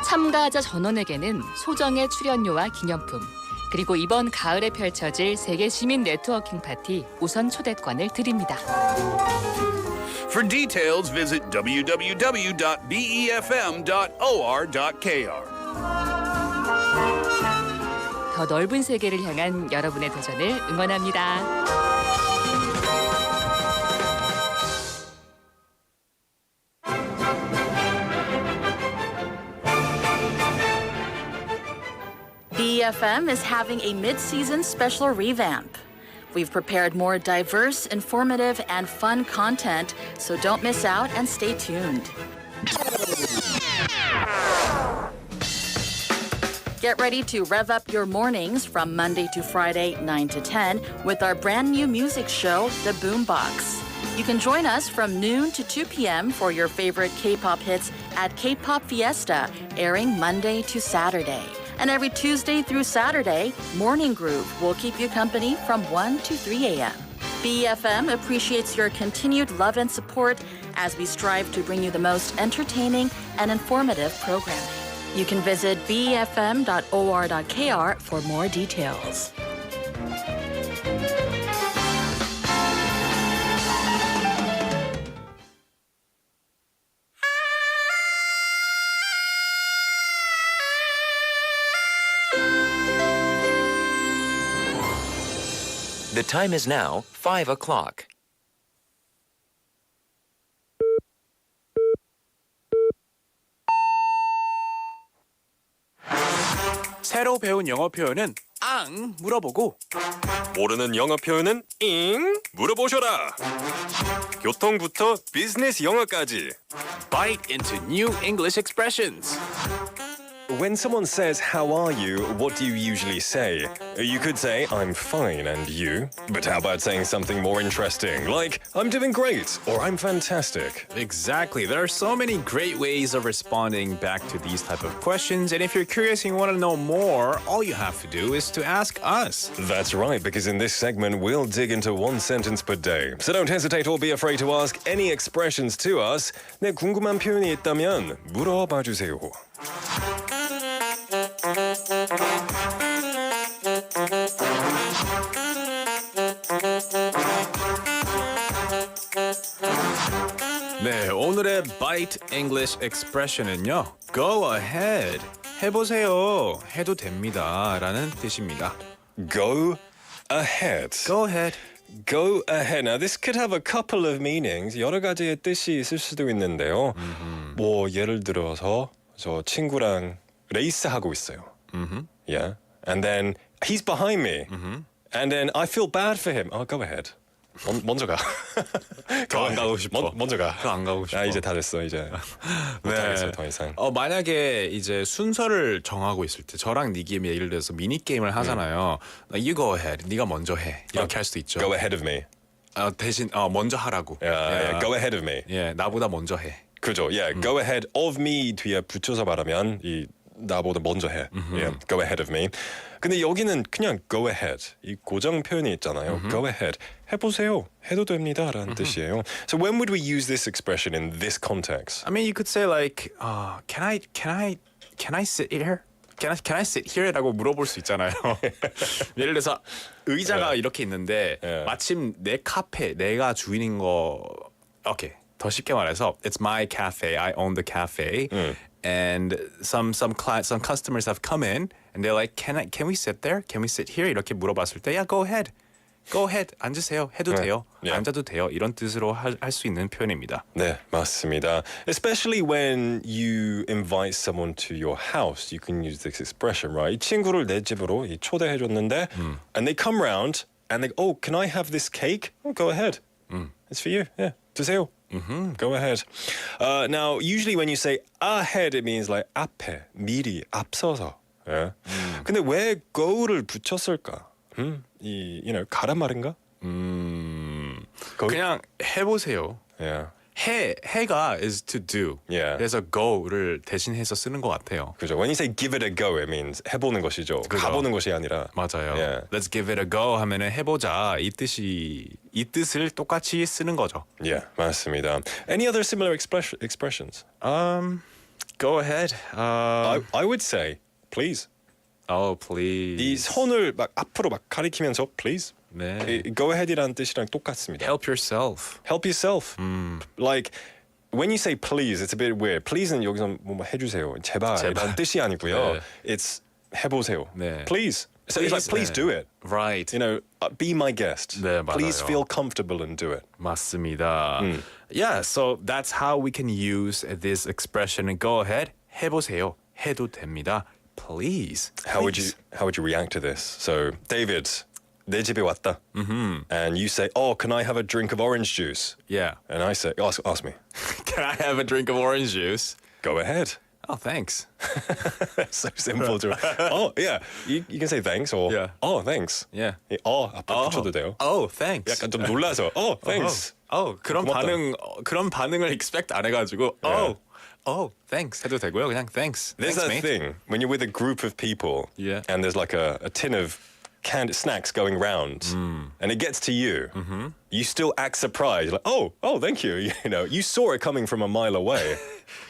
참가자 전원에게는 소정의 출연료와 기념품, 그리고 이번 가을에 펼쳐질 세계 시민 네트워킹 파티 우선 초대권을 드립니다. For details, visit www.befm.or.kr. 더 넓은 세계를 향한 여러분의 도전을 응원합니다. BFM is having a mid-season special revamp. We've prepared more diverse, informative, and fun content, so don't miss out and stay tuned. Get ready to rev up your mornings from Monday to Friday, 9 to 10, with our brand new music show, The Boombox. You can join us from noon to 2 p.m. for your favorite K-pop hits at K-pop Fiesta, airing Monday to Saturday. And every Tuesday through Saturday, Morning Groove will keep you company from 1 to 3 a.m. BFM appreciates your continued love and support as we strive to bring you the most entertaining and informative programming. You can visit befm.or.kr for more details. The time is now 5 o'clock. 새로 배운 영어 표현은 앙 물어보고 모르는 영어 표현은 잉 물어보셔라. 교통부터 비즈니스 영어까지 Bite into new English expressions. when someone says, how are you, what do you usually say? You could say, I'm fine, and you? But how about saying something more interesting, like, I'm doing great, or I'm fantastic? Exactly. There are so many great ways of responding back to these type of questions. And if you're curious and you want to know more, all you have to do is to ask us. That's right, because in this segment, we'll dig into one sentence per day. So don't hesitate or be afraid to ask any expressions to us. 네, 궁금한 표현이 있다면 물어봐 주세요. 네, 오늘의 Bite English expression은요. Go ahead. 해보세요. 해도 됩니다. 라는 뜻입니다. Go ahead. Go ahead. Go ahead. Now this could have a couple of meanings. 여러 가지의 뜻이 있을 수도 있는데요. 뭐 예를 들어서 저 친구랑 레이스하고 있어요. Yeah. And then he's behind me. And then I feel bad for him. Oh, go ahead. 먼저 가. 더 안 가고 싶어. 먼저 가. 더 안 가고 싶어. 아, 이제 다 됐어. 이제 못하겠어 더 이상. 만약에 이제 순서를 정하고 있을 때 저랑 니김이 예를 들어서 미니 게임을 하잖아요. You go ahead. 네가 먼저 해. 이렇게 할 수도 있죠. Go ahead of me. 대신 먼저 하라고. Yeah, go ahead of me. 예, 나보다 먼저 해. 그죠. Yeah, go ahead of me 뒤에 붙여서 말하면 이 나보다 먼저 해. Yeah, go ahead of me. 근데 여기는 그냥 go ahead. 이 고정 표현이 있잖아요. Go ahead. 해보세요. 해도 됩니다라는 뜻이에요. So when would we use this expression in this context? I mean, you could say like, can I sit here? Can I sit here?라고 물어볼 수 있잖아요. 예를 들어서 의자가 이렇게 있는데 마침 내 카페, 내가 주인인 거. 오케이. 더 쉽게 말해서, it's my cafe. I own the cafe. And some customers have come in and they're like, can we sit there? Can we sit here? 이렇게 물어봤을 때, yeah, go ahead. Go ahead. 앉으세요. 해도 돼요. 앉아도 돼요. 이런 뜻으로 할 수 있는 표현입니다. 네, 맞습니다. Especially when you invite someone to your house, you can use this expression, right? 이 친구를 내 집으로 초대해줬는데, and they come round and they, oh, can I have this cake? Oh, go ahead. It's for you. Yeah, 드세요. Go ahead. Now, usually when you say ahead, it means like 앞에, 미리, 앞서서. Yeah. 근데 왜 go를 붙였을까? 가란 말인가? 그냥 해보세요. Yeah. 해가 is to do. Yeah. 그래서 go를 대신해서 쓰는 것 같아요. 그죠. When you say give it a go, it means 해보는 것이죠. 그죠. 가보는 것이 아니라. 맞아요. Yeah. Let's give it a go 하면은 해보자. 이 뜻을 똑같이 쓰는 거죠. Yeah, 맞습니다. Any other similar expressions? Go ahead. I would say please. Oh, please. 이 손을 막 앞으로 막 가리키면서 please. 네. Go ahead이라는 뜻이랑 똑같습니다. Help yourself. Help yourself. Like when you say please, it's a bit weird. Please는 여기서 뭐 해주세요. 제발이라는 뜻이 아니고요. 네. It's 해보세요. 네. Please. So it's like please do it. Right. You know, be my guest. 네, 맞아요. Please feel comfortable and do it. 맞습니다. Yeah, so that's how we can use this expression. Go ahead. 해보세요. 해도 됩니다. Please. How would you react to this? So, David, 내 집에 왔다. And you say, "Oh, can I have a drink of orange juice?" Yeah. And I say, "Ask me." Can I have a drink of orange juice? Go ahead. Oh, thanks. So simple to. Oh, yeah. You can say thanks or Yeah. oh, thanks. Yeah. 앞에 붙여도 돼요. Oh, thanks. 약간 좀 놀라서. Oh, thanks. 그런 고맙다. 그런 반응을 expect 안 해가지고 thanks 해도 되고요. 그냥 thanks. There's Thanks, that mate. thing when you're with a group of people, Yeah. and there's like a tin of canned snacks going round, and it gets to you. You still act surprised, like oh, thank you. You know, you saw it coming from a mile away.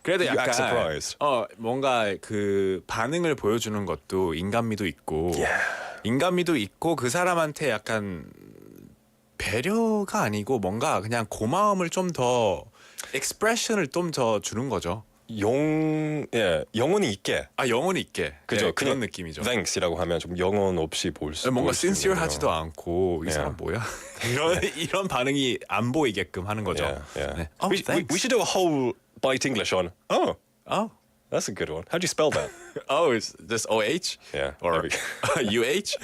그래도 You act 약간 surprised. 뭔가 그 반응을 보여주는 것도 인간미도 있고 인간미도 있고 그 사람한테 약간 배려가 아니고 뭔가 그냥 고마움을 좀 더 expression을 좀 더 주는 거죠. 영혼이 있게. 영혼이 있게. 그죠. 네, 그런 느낌이죠. Thanks이라고 하면 좀 영혼 없이 볼 수. 뭔가 볼 수 sincere하지도 있는데요. 않고 이 사람 뭐야? 이런 반응이 안 보이게끔 하는 거죠. Yeah. 네. We should do a whole bite English on. That's a good one. How'd you spell that? Oh, it's just OH? Yeah. Or UH?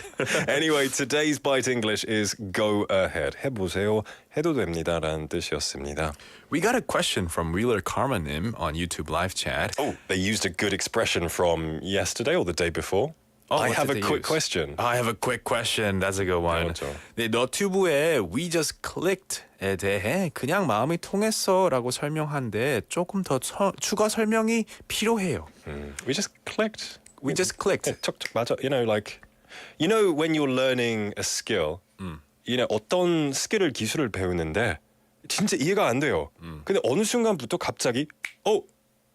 Anyway, today's Bite English is go ahead. 해보세요. 해도 됩니다라는 뜻이었습니다. We got a question from Wheeler Karmanim on YouTube live chat. Oh, they used a good expression from yesterday or the day before. Oh, I what have did a they quick use? question. I have a quick question. That's a good one. 그렇죠. 네, 너튜브에 We just clicked에 대해 그냥 마음이 통했어라고 설명한데 조금 더 추가 설명이 필요해요. We just clicked. We just clicked. 네, 척척 맞아. You know when you're learning a skill, 어떤 스킬을 기술을 배우는데 진짜 이해가 안 돼요. 근데 어느 순간부터 갑자기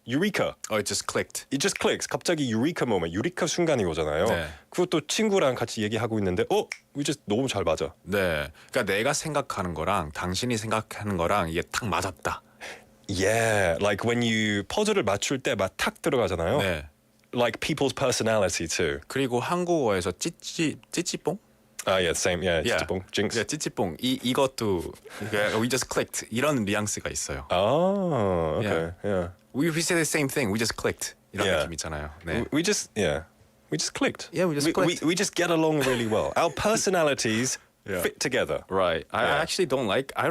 Eureka. It just clicked. It just clicks. 갑자기 Eureka moment, 유리카 순간이 오잖아요. 네. 그것도 친구랑 같이 얘기하고 있는데 we just 너무 잘 맞아. 네, 그러니까 내가 생각하는 거랑 당신이 생각하는 거랑 이게 딱 맞았다. Yeah, like when you 퍼즐을 맞출 때 막 탁 들어가잖아요. 네. Like people's personality too. 그리고 한국어에서 찌찌뽕? Yeah, same. Yeah, Yeah. 찌찌뽕, jinx. 네, 찌찌뽕. 이것도 We just clicked 이런 뉘앙스가 있어요. Oh, okay. Yeah. We say the same thing. We just clicked. 이런 Yeah. 느낌 있잖아요. 네. We just clicked. Yeah, we just clicked. We just get along really well. Our personalities fit together. Right. I Yeah. actually don't like. I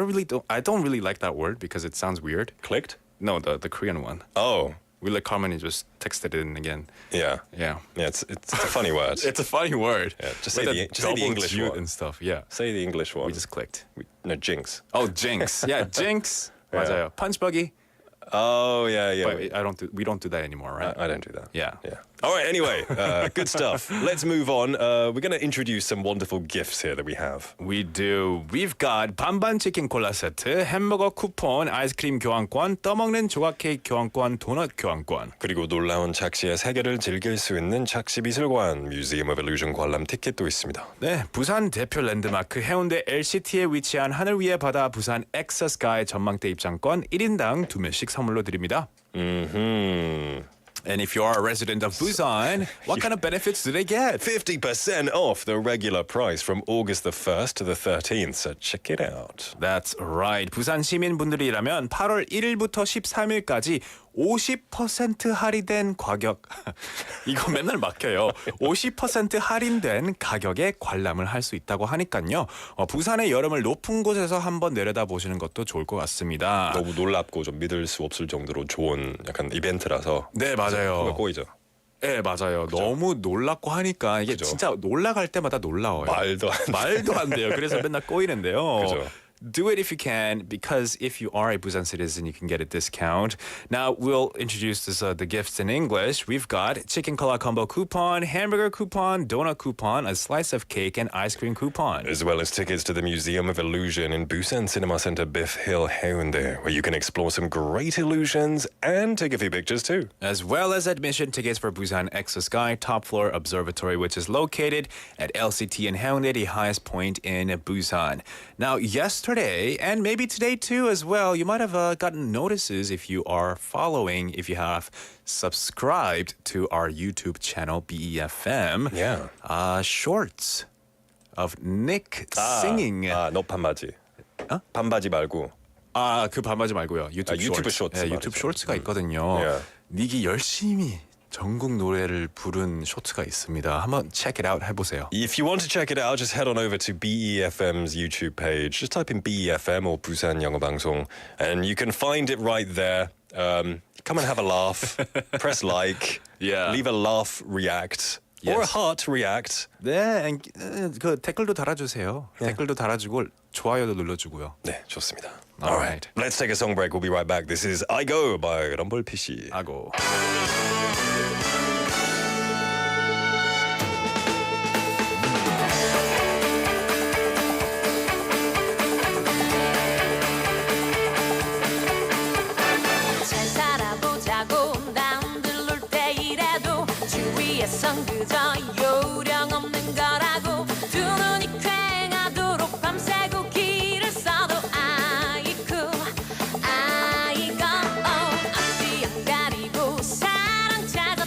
don't really like that word because it sounds weird. Clicked? No, the Korean one. Oh. Wheeler Carmen just texted it in again. Yeah. Yeah. Yeah, it's a funny word. It's a funny word. Yeah, just With say a the double English G one. and stuff. Yeah. Say the English one. We just clicked. No, jinx. Oh, jinx. Yeah, jinx. Yeah. 맞아요. Punch buggy. Oh, yeah. But we don't do that anymore, right? I don't do that. Yeah. All right, anyway, good stuff. Let's move on. We're going to introduce some wonderful gifts here that we have. We do. We've got 반반 치킨 콜라 세트, 햄버거 쿠폰, 아이스크림 교환권, 떠먹는 조각 케이크 교환권, 도넛 교환권. 그리고 놀라운 착시의 세계를 즐길 수 있는 착시 미술관, Museum of Illusion 관람 티켓도 있습니다. 네, 부산 대표 랜드마크 해운대 LCT에 위치한 하늘 위의 바다 부산 엑서스카이 전망대 입장권 1인당 2명씩 선물로 드립니다. And if you are a resident of Busan, what kind of benefits do they get? 50% off the regular price from August the 1st to the 13th, so check it out. That's right. 부산 시민분들이라면 8월 1일부터 13일까지 50% 할인된 가격. 이거 맨날 막혀요. 50% 할인된 가격에 관람을 할 수 있다고 하니까요. 부산의 여름을 높은 곳에서 한번 내려다 보시는 것도 좋을 것 같습니다. 너무 놀랍고 좀 믿을 수 없을 정도로 좋은 약간 이벤트라서. 네, 맞아요. 꼬이죠. 네, 맞아요. 그죠? 너무 놀랍고 하니까 이게 그죠? 진짜 놀라갈 때마다 놀라워요. 말도 안 돼요. 그래서 맨날 꼬이는데요. 그죠? Do it if you can, because if you are a Busan citizen, you can get a discount. Now, we'll introduce the gifts in English. We've got chicken cola combo coupon, hamburger coupon, donut coupon, a slice of cake, and ice cream coupon. As well as tickets to the Museum of Illusion in Busan Cinema Center Biff Hill, Haeundae, where you can explore some great illusions and take a few pictures too. As well as admission tickets for Busan Exosky Top Floor Observatory, which is located at LCT in Haeundae, the highest point in Busan. Now, yesterday, and maybe today too as well, you might have gotten notices if you have subscribed to our YouTube channel, BEFM. Yeah. Shorts of Nick singing. 너 반바지. 반바지 말고. 그 반바지 말고요. 유튜브 쇼츠. 네, 유튜브 쇼츠가 있거든요. Yeah. 닉이 열심히 전국 노래를 부른 쇼츠가 있습니다. 한번 check it out 해보세요. If you want to check it out, just head on over to BEFM's YouTube page. Just type in BEFM or Busan 영어방송, and you can find it right there. Come and have a laugh. Press like. Yeah. Leave a laugh react. Yes. Or a heart react. 네, 그 댓글도 달아주세요. 댓글도 달아주고 좋아요도 눌러주고요. 네, 좋습니다. All right. Let's take a song break. We'll be right back. This is I Go by 럼블 PC. 아고. 잘 살아보자고 남들 놀 때 이래도 주위에선 그저 요령 없는 거라고 두 눈이 퀭하도록 밤새고 길을 써도 아이쿠 아이고 앞뒤 안 가리고 사랑 찾아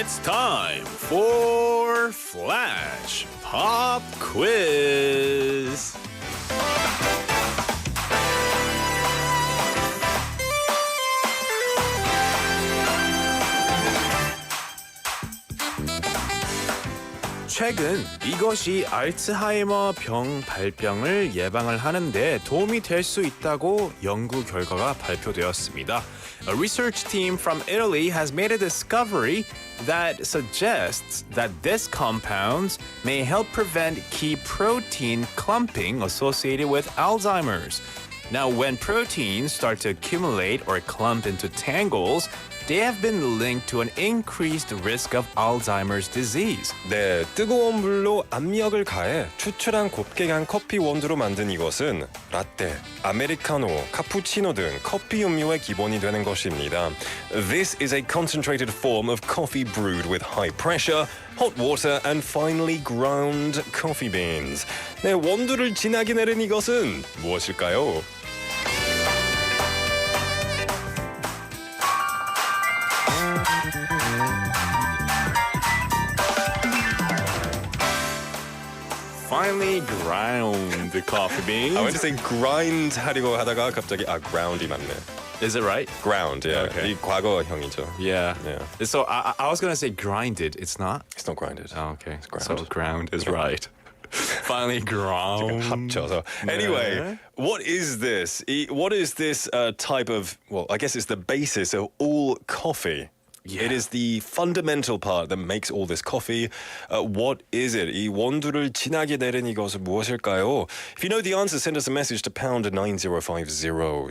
It's time for Flash Pop Quiz. 최근 이것이 알츠하이머 병 발병을 예방을 하는데 도움이 될 수 있다고 연구 결과가 발표되었습니다. A research team from Italy has made a discovery that suggests that this compound may help prevent key protein clumping associated with Alzheimer's. Now, when proteins start to accumulate or clump into tangles, they have been linked to an increased risk of Alzheimer's disease. 네, 뜨거운 물로 압력을 가해 추출한 곱게 간 커피 원두로 만든 이것은 라떼, 아메리카노, 카푸치노 등 커피 음료의 기본이 되는 것입니다. This is a concentrated form of coffee brewed with high pressure, hot water and finely ground coffee beans. 네, 원두를 진하게 내린 이것은 무엇일까요? Finely ground the coffee beans. I went to say grind 하려고 하다가 갑자기 ground이 맞네. Is it right? Ground, yeah. Okay. 이 과거형이죠. Yeah. Yeah. So I was going to say grinded. It's not? It's not grinded. Oh, okay. It's ground. So ground is right. Finally ground. 합쳐서. Anyway, what is this? What is this type of, well, I guess it's the basis of all coffee. Yeah. It is the fundamental part that makes all this coffee. What is it? 이 원두를 진하게 내린 이것은 무엇일까요? If you know the answer, send us a message to pound 9050,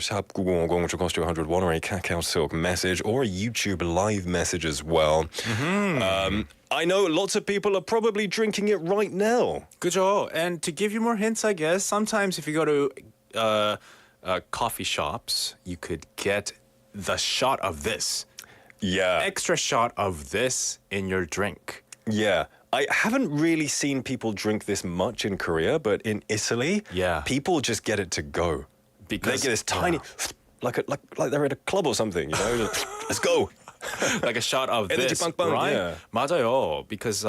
샵 9050, which will cost you 101, or a Kakao Silk message, or a YouTube live message as well. I know lots of people are probably drinking it right now. 그죠? And to give you more hints, I guess, sometimes if you go to coffee shops, you could get the shot of this. Yeah. Extra shot of this in your drink. Yeah. I haven't really seen people drink this much in Korea, but in Italy, people just get it to go. Because they get this tiny, like they're at a club or something, you know? Let's go. Like a shot of Energy this, 빵빵, right? yeah. 맞아요. Because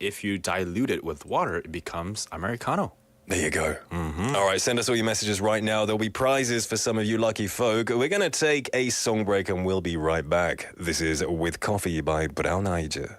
if you dilute it with water, it becomes Americano. There you go. All right, send us all your messages right now. There'll be prizes for some of you lucky folk. We're going to take a song break and we'll be right back. This is With Coffee by Brown Eyed.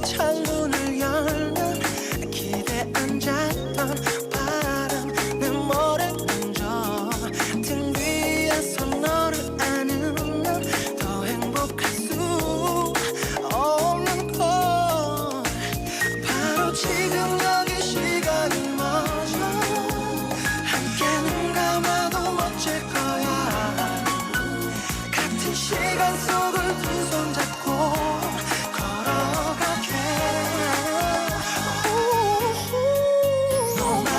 창문을 열면 기대 앉았던 바람 내 머리를 만져 등 위에서 너를 안으면 더 행복할 수 없는 걸 바로 지금 여기 시간이 멈춰 함께 눈 감아도 멋질 거야 같은 시간 속을 두 손 잡고 No matter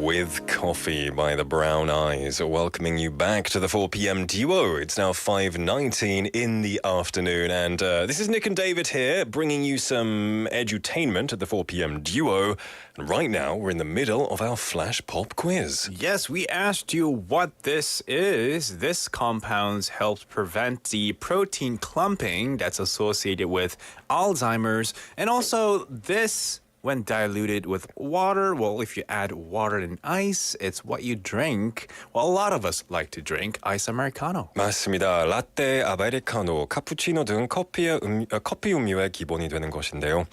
With Coffee by the Brown Eyes, welcoming you back to the 4 p.m. duo. It's now 5:19 in the afternoon, and this is Nick and David here, bringing you some edutainment at the 4 p.m. duo. And right now, we're in the middle of our flash pop quiz. Yes, we asked you what this is. This compound helps prevent the protein clumping that's associated with Alzheimer's, and also this, when diluted with water, well, if you add water and ice, it's what you drink. Well, a lot of us like to drink ice americano. 맞습니다. 라떼, 아메리카노, 카푸치노 등 커피 음료의 기본이 되는 것인데요.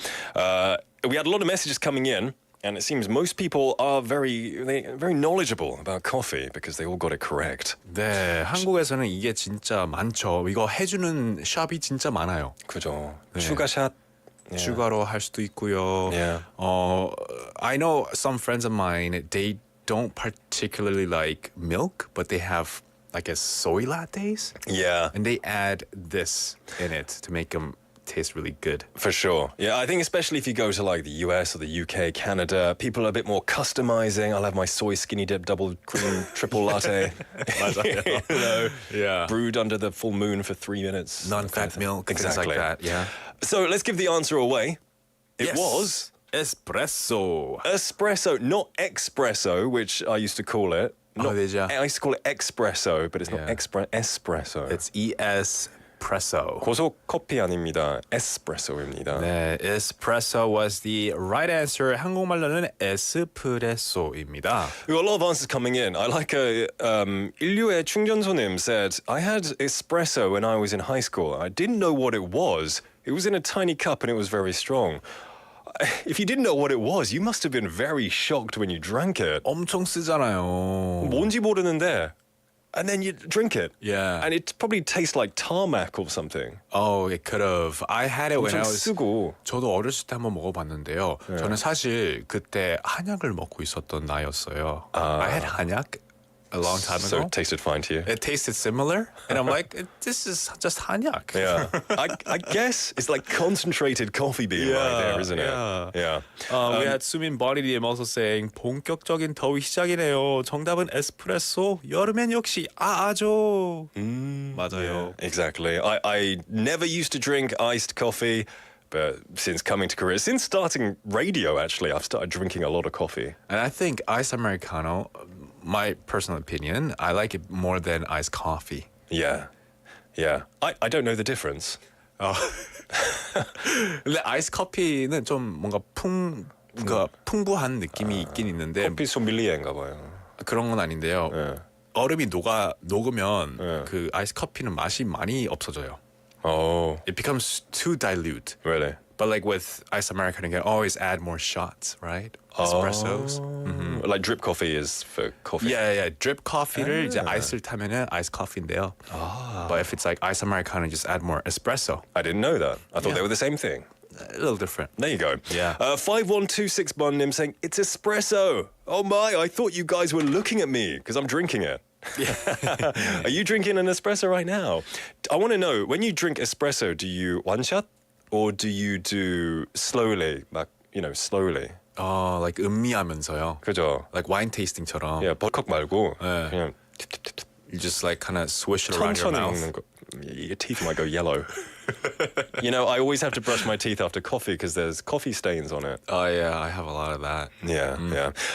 We had a lot of messages coming in, and it seems most people are very knowledgeable about coffee because they all got it correct. 네, 한국에서는 이게 진짜 많죠. 이거 해주는 샵이 진짜 많아요. 그죠. 네. 추가샷. Yeah. 추가로 할 수도 있고요. Yeah. I know some friends of mine, they don't particularly like milk, but they have, I guess, soy lattes. Yeah. And they add this in it to make them taste really good. For sure. Yeah, I think especially if you go to like the US or the UK, Canada, people are a bit more customizing. I'll have my soy skinny dip double cream triple latte. You know, yeah. Brewed under the full moon for 3 minutes. Non-fat milk, exactly. things like that, yeah. So let's give the answer away. It was espresso. Espresso, not espresso, which I used to call it. Not, I used to call it espresso, but it's not espresso. It's espresso. 고속 커피 아닙니다. espresso입니다. 네, espresso was the right answer. 한국말로는 에스프레소입니다. We got a lot of answers coming in. I like 인류의 충전소님 said, I had espresso when I was in high school. I didn't know what it was. It was in a tiny cup and it was very strong. If you didn't know what it was, you must have been very shocked when you drank it. 엄청 쓰잖아요. 뭔지 모르는데. And then you drink it. Yeah. And it probably tastes like tarmac or something. Oh, it could have. I had it when I was... 쓰고. 저도 어렸을 때 한번 먹어봤는데요. 네. 저는 사실 그때 한약을 먹고 있었던 나이였어요. I had 한약 a long time ago. So it tasted fine to you? It tasted similar. And I'm like, this is just 한약. Yeah. I guess it's like concentrated coffee bean right there, isn't it? Yeah. We had 수민 버니님 also saying 본격적인 더위 시작이네요. 정답은 에스프레소. 여름엔 역시 아죠. 맞아요. Yeah, exactly. I never used to drink iced coffee, but since coming to Korea, since starting radio, actually, I've started drinking a lot of coffee. And I think iced americano, my personal opinion, I like it more than iced coffee. Yeah. Yeah. I don't know the difference. 근데 아이스 커피는 좀 뭔가 풍부한 느낌이 있긴 있는데 커피 소믈리에인가 봐요. 그런 건 아닌데요. 네. 얼음이 녹으면 그 아이스 커피는 맛이 많이 없어져요. Oh. It becomes too dilute. Really? But like with iced americano, you can always add more shots, right? Espressos. Mm-hmm. Like drip coffee is for coffee. Yeah. Drip coffee를 이제 아이스를 타면은 아이스 커피인데요. But if it's like iced americano, just add more espresso. I didn't know that. I thought they were the same thing. A little different. There you go. Yeah. 5126 Bunnim saying, it's espresso. Oh my, I thought you guys were looking at me because I'm drinking it. Are you drinking an espresso right now? I want to know, when you drink espresso, do you one shot or do you do slowly, like, slowly? Like 음미하면서요. 그죠? Like wine tasting처럼. Yeah, 벌컥 말고 네. 그냥 You just like kind of swish it around your mouth. 먹는 거. Your teeth might go yellow. I always have to brush my teeth after coffee because there's coffee stains on it. Oh yeah, I have a lot of that. Yeah.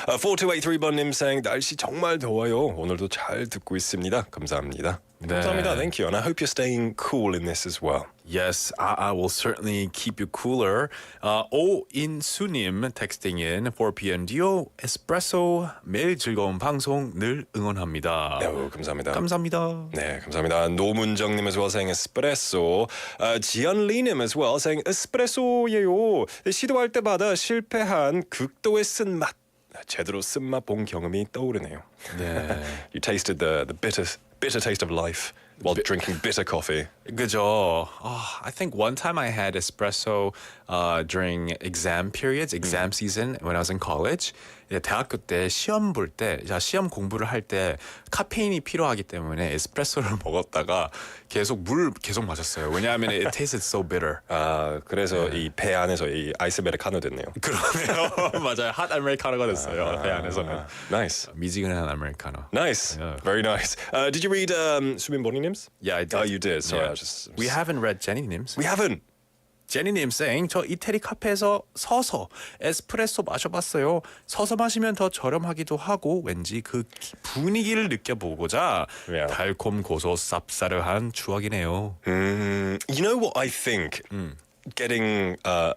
4283번님 saying, 날씨 정말 더워요. 오늘도 잘 듣고 있습니다. 감사합니다. 네. 감사합니다. Thank you. And I hope you're staying cool in this as well. Yes, I will certainly keep you cooler. 오인수님 texting in 4 p.m. duo espresso 매일 즐거운 방송 늘 응원합니다. 네, 감사합니다. 감사합니다. 네, 감사합니다. 노문정님 as well saying espresso. 지연리님 as well saying espresso예요. 시도할 때마다 실패한 극도의 쓴맛. 제대로 쓴맛 본 경험이 떠오르네요. 네. You tasted the bitter taste of life while drinking bitter coffee. 그죠. I think one time I had espresso during exam periods, exam season when I was in college. 대학교 때 시험 볼 때, 시험 공부를 할 때 카페인이 필요하기 때문에 에스프레소를 먹었다가 물 계속 마셨어요. 왜냐하면 it tasted so bitter. 그래서 이 배 안에서 이 아이스 아메리카노 됐네요. 그러네요. 맞아요. 핫 아메리카노가 됐어요. 배 안에서는. Nice. 미지근한 아메리카노. Nice. Yeah. Very nice. Did you read 수빈 본인님's? Yeah, I did. Oh, you did. Sorry, Yeah. I was just... We haven't read Jenny님's. We haven't. 제니님 saying 저 이태리 카페에서 서서 에스프레소 마셔봤어요. 서서 마시면 더 저렴하기도 하고 왠지 그 분위기를 느껴보고자 Yeah. 달콤 고소 쌉싸르한 추억이네요. You know what I think? Getting a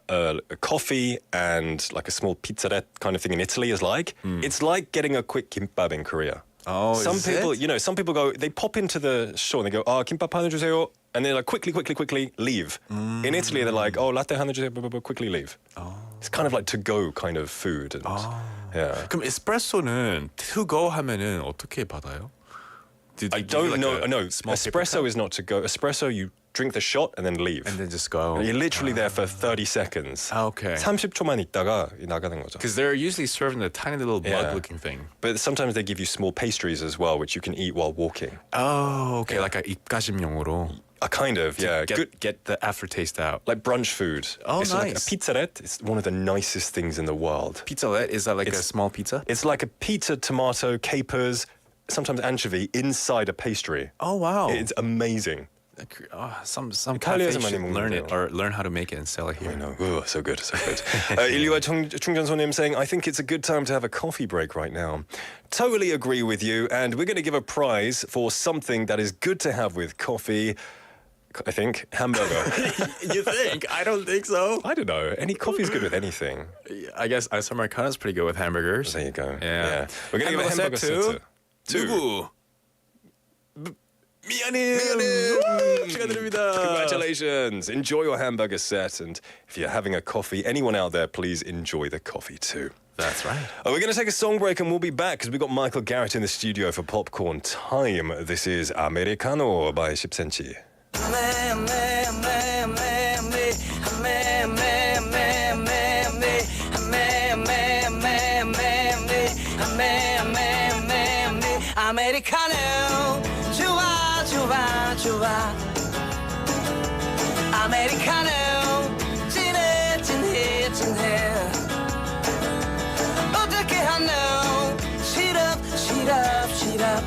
coffee and like a small pizzerette kind of thing in Italy is like? It's like getting a quick kimbap in Korea. Oh, some is people, it? Some people go, they pop into the store and they go, 김밥 하나 주세요. And they like quickly leave. In Italy, they're like, latte 하나 주세요, quickly leave. It's kind of like to-go kind of food. And, yeah. 그럼 에스프레소는 to go 하면은 어떻게 받아요? I don't know. No, espresso is not to go. Espresso, you drink the shot and then leave. And then just go. And you're literally there for 30 seconds. Okay. 30초만 있다가 나가는 거죠. Because they're usually served in a tiny little mug-looking thing. But sometimes they give you small pastries as well, which you can eat while walking. Oh, okay. Like a 입가심용으로. Kind of, yeah. Get the aftertaste out. Like brunch food. Oh, it's nice. Like a pizzerette. It's one of the nicest things in the world. Pizzalette, is that like a small pizza? It's like a pizza, tomato, capers, sometimes anchovy inside a pastry. Oh, wow. It's amazing. Some cafes should learn it or learn how to make it and sell it here. I know. Ooh, so good, so good. 인류와 충전소님 saying, I think it's a good time to have a coffee break right now. Totally agree with you, and we're going to give a prize for something that is good to have with coffee. I think hamburger. You think? I don't think so. I don't know. Any coffee's good with anything. I guess ice americano's pretty good with hamburgers. There you go. Yeah. We're going to give a hamburger set to 누구? 미안해요. 축하드립니다. Congratulations. Enjoy your hamburger set. And if you're having a coffee, anyone out there, please enjoy the coffee too. That's right. We're going to take a song break and we'll be back because we've got Michael Garrett in the studio for popcorn time. This is Americano by 10cm. 아메리카노 좋아 좋아 좋아 아메리카노 진해 진해 진해 어떻게 하노 시럽 시럽 시럽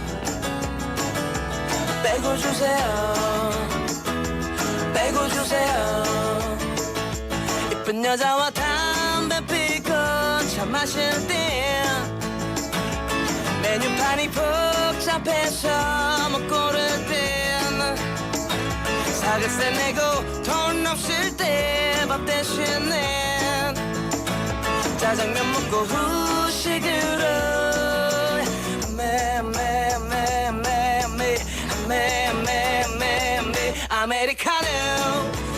빼고 주세요 빼고 주세요 이쁜 여자와 담배 피고 차 마실 때 메뉴판이 복잡해서 못 고를 땐 사글세 내고 돈 없을 때 밥 대신엔 짜장면 먹고 후식으로 아메리카노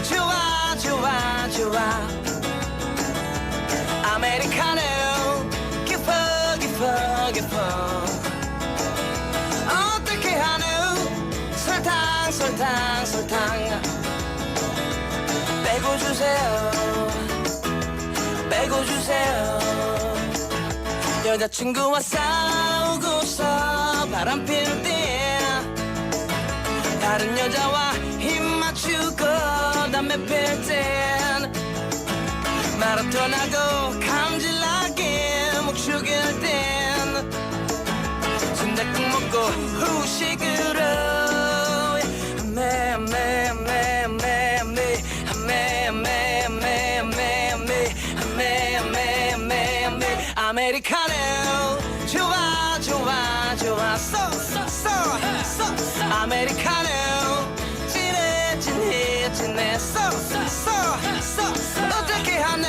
좋아 좋아 좋아 아메리카노 깊어 깊어 깊어 어떻게 하노 설탕 설탕 설탕 빼고 주세요 빼고 주세요 여자친구와 싸우고서 바람 필 때 다른 여자와 힘 맞추고 담배 필땐 마라톤하고 감질나게 목 죽일 땐 순댓국 먹고 후식으로 아메리카노 좋아 좋아 좋아 쏘쏘쏘 아메리카노 진해 진해 진해 쏘쏘쏘 어떻게 하노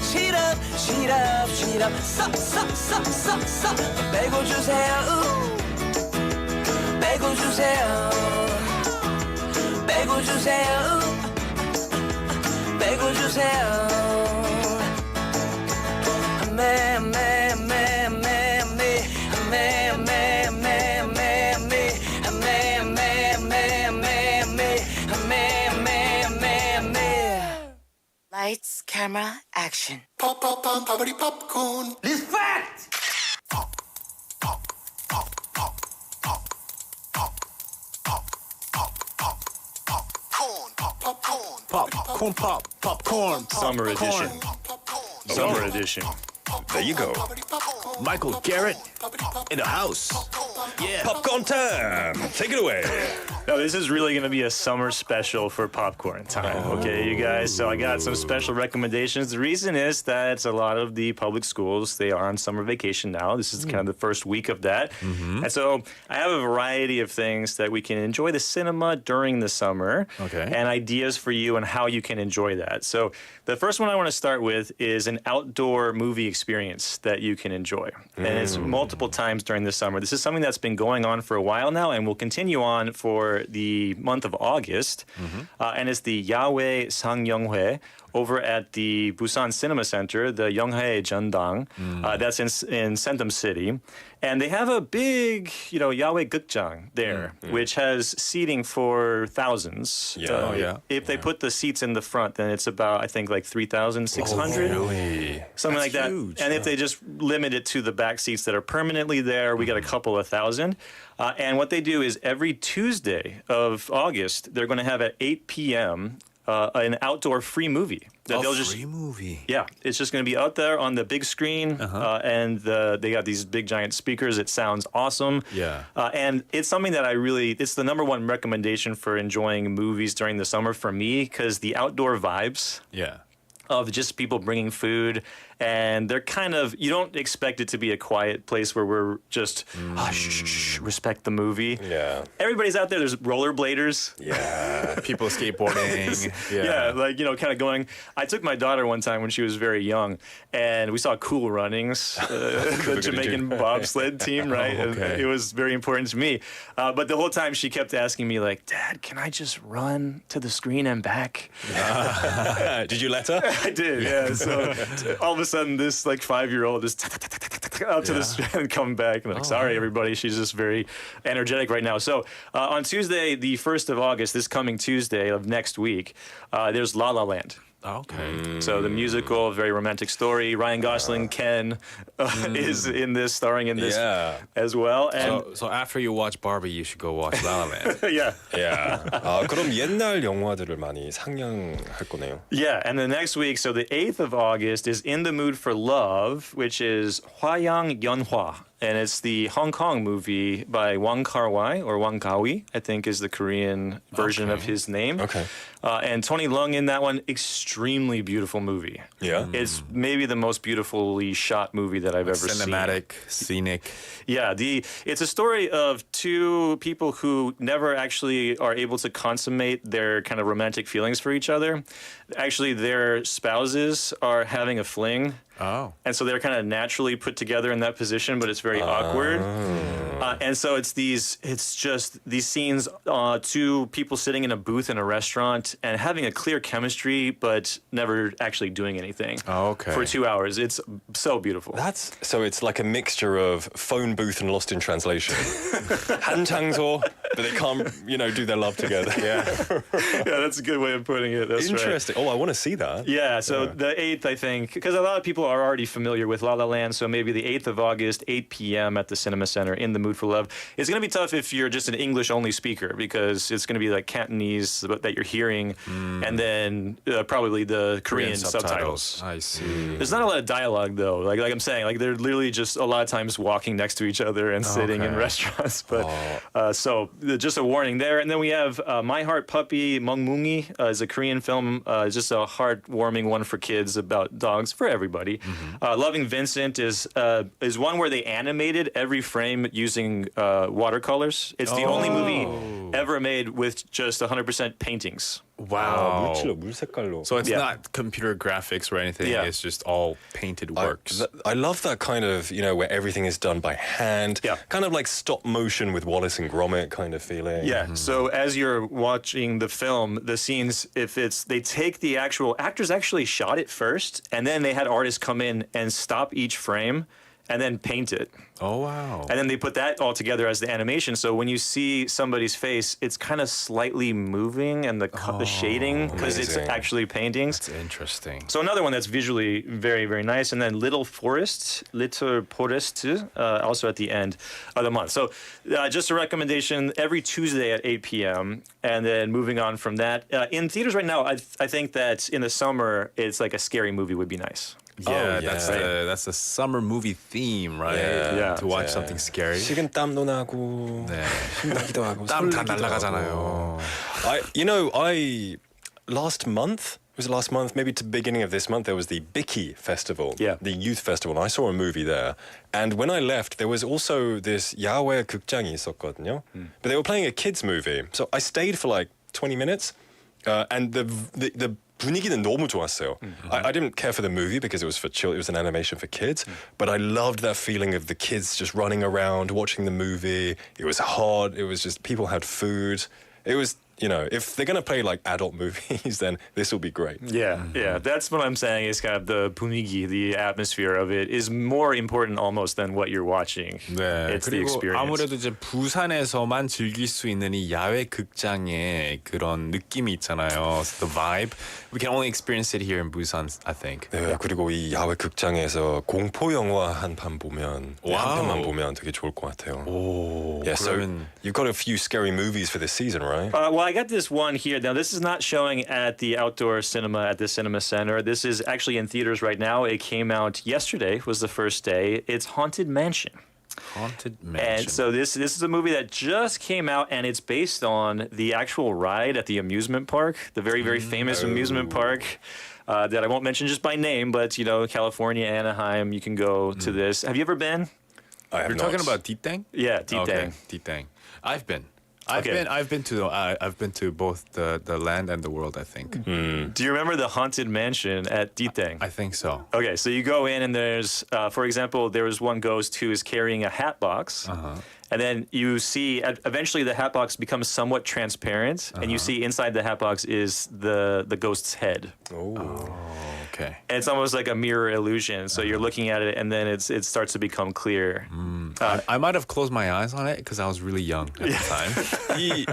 시럽 시럽 시럽 쏘쏘쏘쏘 빼고 주세요 빼고 주세요 빼고 주세요 빼고 주세요 Lights, camera, action. Pop, pop, pop, poppity popcorn. Respect! Popcorn pop, popcorn. Summer edition. Summer edition. There you go. Michael Garrett in the house. Yeah. Popcorn time. Take it away. No, this is really going to be a summer special for popcorn time, okay, you guys? So I got some special recommendations. The reason is that a lot of the public schools, they are on summer vacation now. This is kind of the first week of that. And so I have a variety of things that we can enjoy the cinema during the summer and ideas for you on how you can enjoy that. So the first one I want to start with is an outdoor movie experience that you can enjoy. And it's multiple times during the summer. This is something that's been going on for a while now and will continue on for the month of August. And it's the Yahweh Sangyonghwae over at the Busan Cinema Center, the Yonghae Jeondang. That's in Sendam City. And they have a big, Yahweh Gukjang there, which has seating for thousands. If they put the seats in the front, then it's about, I think, like 3,600. Really? Something like that. Huge. And if they just limit it to the back seats that are permanently there, we got a couple of thousand. And what they do is every Tuesday of August, they're going to have at 8 p.m. An outdoor free movie. Free movie. Yeah, it's just going to be out there on the big screen, and they got these big giant speakers. It sounds awesome. Yeah. And it's something that it's the number one recommendation for enjoying movies during the summer for me, because the outdoor vibes. Yeah. Of just people bringing food, and they're kind of, you don't expect it to be a quiet place where we're just respect the movie. Yeah. Everybody's out there. There's rollerbladers. Yeah. People skateboarding. Yeah, like, kind of going. I took my daughter one time when she was very young, and we saw Cool Runnings, the Jamaican bobsled team, right? It was very important to me. But the whole time she kept asking me, like, Dad, can I just run to the screen and back? Did you let her? I did, yeah. So all of a sudden, this like 5-year-old just up to the street and come back. And I'm like, sorry, everybody. She's just very energetic right now. So on Tuesday, the 1st of August, this coming Tuesday of next week, there's La La Land. Okay. So the musical, very romantic story. Ryan Gosling, Ken, is in this, starring in this as well. And so after you watch Barbie, you should go watch La La Land. yeah. 그럼 옛날 영화들을 많이 상영할 거네요. Yeah, and the next week, so the 8th of August is In the Mood for Love, which is Hwayang Yeonhwa. And it's the Hong Kong movie by Wang Kar-wai, or Wang Kao-wai, I think is the Korean version of his name. Okay. And Tony Leung in that one, extremely beautiful movie. Yeah. It's maybe the most beautifully shot movie that I've ever seen. Cinematic, scenic. Yeah, it's a story of two people who never actually are able to consummate their kind of romantic feelings for each other. Actually, their spouses are having a fling. Oh. And so they're kind of naturally put together in that position, but it's very awkward. And so it's just these scenes, two people sitting in a booth in a restaurant and having a clear chemistry, but never actually doing anything. Oh, okay. For 2 hours. It's so beautiful. So it's like a mixture of phone booth and Lost in Translation. 한창소, but they can't, do their love together. Yeah, that's a good way of putting it. That's interesting. Right. Oh, I want to see that. Yeah, so the 8th, I think, because a lot of people are already familiar with La La Land, so maybe the 8th of August, 8 p.m. at the Cinema Center, In the Mood for Love. It's going to be tough if you're just an English-only speaker, because it's going to be like Cantonese that you're hearing, and then probably the Korean subtitles. I see. There's not a lot of dialogue, though. Like I'm saying, like they're literally just a lot of times walking next to each other and sitting in restaurants. But so just a warning there. And then we have My Heart Puppy Mungmungi is a Korean film, just a heartwarming one for kids about dogs, for everybody. Loving Vincent is one where they animated every frame using watercolors. It's the only movie ever made with just 100% paintings. Wow. 물색깔로. So it's not computer graphics or anything. Yeah. It's just all painted works. I love that kind of, where everything is done by hand. Yeah. Kind of like stop motion with Wallace and Gromit kind of feeling. Yeah. So as you're watching the film, the scenes, they take the actual actors actually shot it first, and then they had artists come in and stop each frame and then paint it. Oh, wow. And then they put that all together as the animation. So when you see somebody's face, it's kind of slightly moving and the shading because it's amazing. actually paintings. It's interesting. So another one that's visually very, very nice. And then Little Forest, also at the end of the month. So just a recommendation every Tuesday at 8 p.m. And then moving on from that, in theaters right now, I think that in the summer, it's like a scary movie would be nice. Yeah, that's the summer movie theme, right? Yeah. To watch something scary. 식은땀도 나고 네. 신나기도 하고 땀 다 설레기도 날아가잖아요. I last month, maybe to the beginning of this month, there was the Biki Festival, the youth festival. And I saw a movie there. And when I left, there was also this 야외 극장이 있었거든요. But they were playing a kids movie. So I stayed for like 20 minutes. And the 분위기는 너무 좋았어요. I didn't care for the movie because it was for children. It was an animation for kids. But I loved that feeling of the kids just running around, watching the movie. It was hot. It was just people had food. It was, if they're going to play like adult movies, then this will be great. Yeah, yeah. That's what I'm saying is kind of the 분위기, the atmosphere of it is more important almost than what you're watching. 네. It's the 그리고 experience. 아무래도 이제 부산에서만 즐길 수 있는 이 야외 극장의 그런 느낌이 있잖아요. The vibe. We can only experience it here in Busan, I think. 네, 그리고 이 야외 극장에서 공포 영화 한 편만 보면 되게 좋을 것 같아요. 오, yeah, so you've got a few scary movies for this season, right? Well, I got this one here. Now, this is not showing at the outdoor cinema at the Cinema Center. This is actually in theaters right now. It came out yesterday, was the first day. It's Haunted Mansion. Haunted Mansion. And so this is a movie that just came out, and it's based on the actual ride at the amusement park, the very, very famous amusement park that I won't mention just by name, but, California, Anaheim, you can go to this. Have you ever been? I have You're not. talking about Ditang? Yeah, Ditang. Okay, Ditang. I've been. I've been to both the land and the world, I think. Do you remember the Haunted Mansion at Ditang? I think so. Okay, so you go in and there's, for example, there was one ghost who is carrying a hat box. And then you see, eventually the hat box becomes somewhat transparent, and you see inside the hat box is the ghost's head. Oh, okay. And it's almost like a mirror illusion. So you're looking at it, and then it starts to become clear. I might have closed my eyes on it because I was really young at the time. 이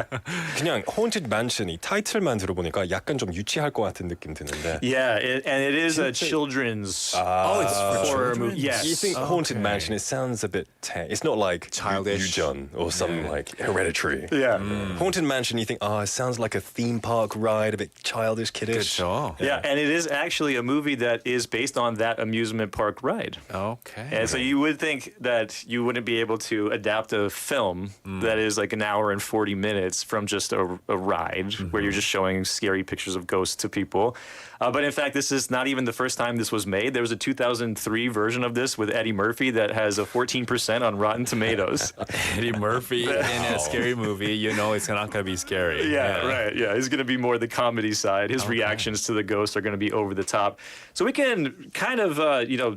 그냥 Haunted Mansion이 타이틀만 들어보니까 약간 좀 유치할 것 같은 느낌 드는데. Yeah, and it is a children's it's for horror children? movie. Yes. You think Haunted Mansion? It sounds a bit. It's not like Childish. Yujeon or some like Hereditary. Yeah. Haunted Mansion. You think, it sounds like a theme park ride, a bit childish, kiddish. 그렇죠. Yeah, and it is actually a movie that is based on that amusement park ride. Okay. And so you would think that you wouldn't be able to adapt a film that is like an hour and 40 minutes from just a ride where you're just showing scary pictures of ghosts to people. But in fact, this is not even the first time this was made. There was a 2003 version of this with Eddie Murphy that has a 14% on Rotten Tomatoes. Eddie Murphy in a scary movie, it's not going to be scary. Yeah, right. Yeah, it's going to be more the comedy side. His reactions to the ghosts are going to be over the top. So we can kind of,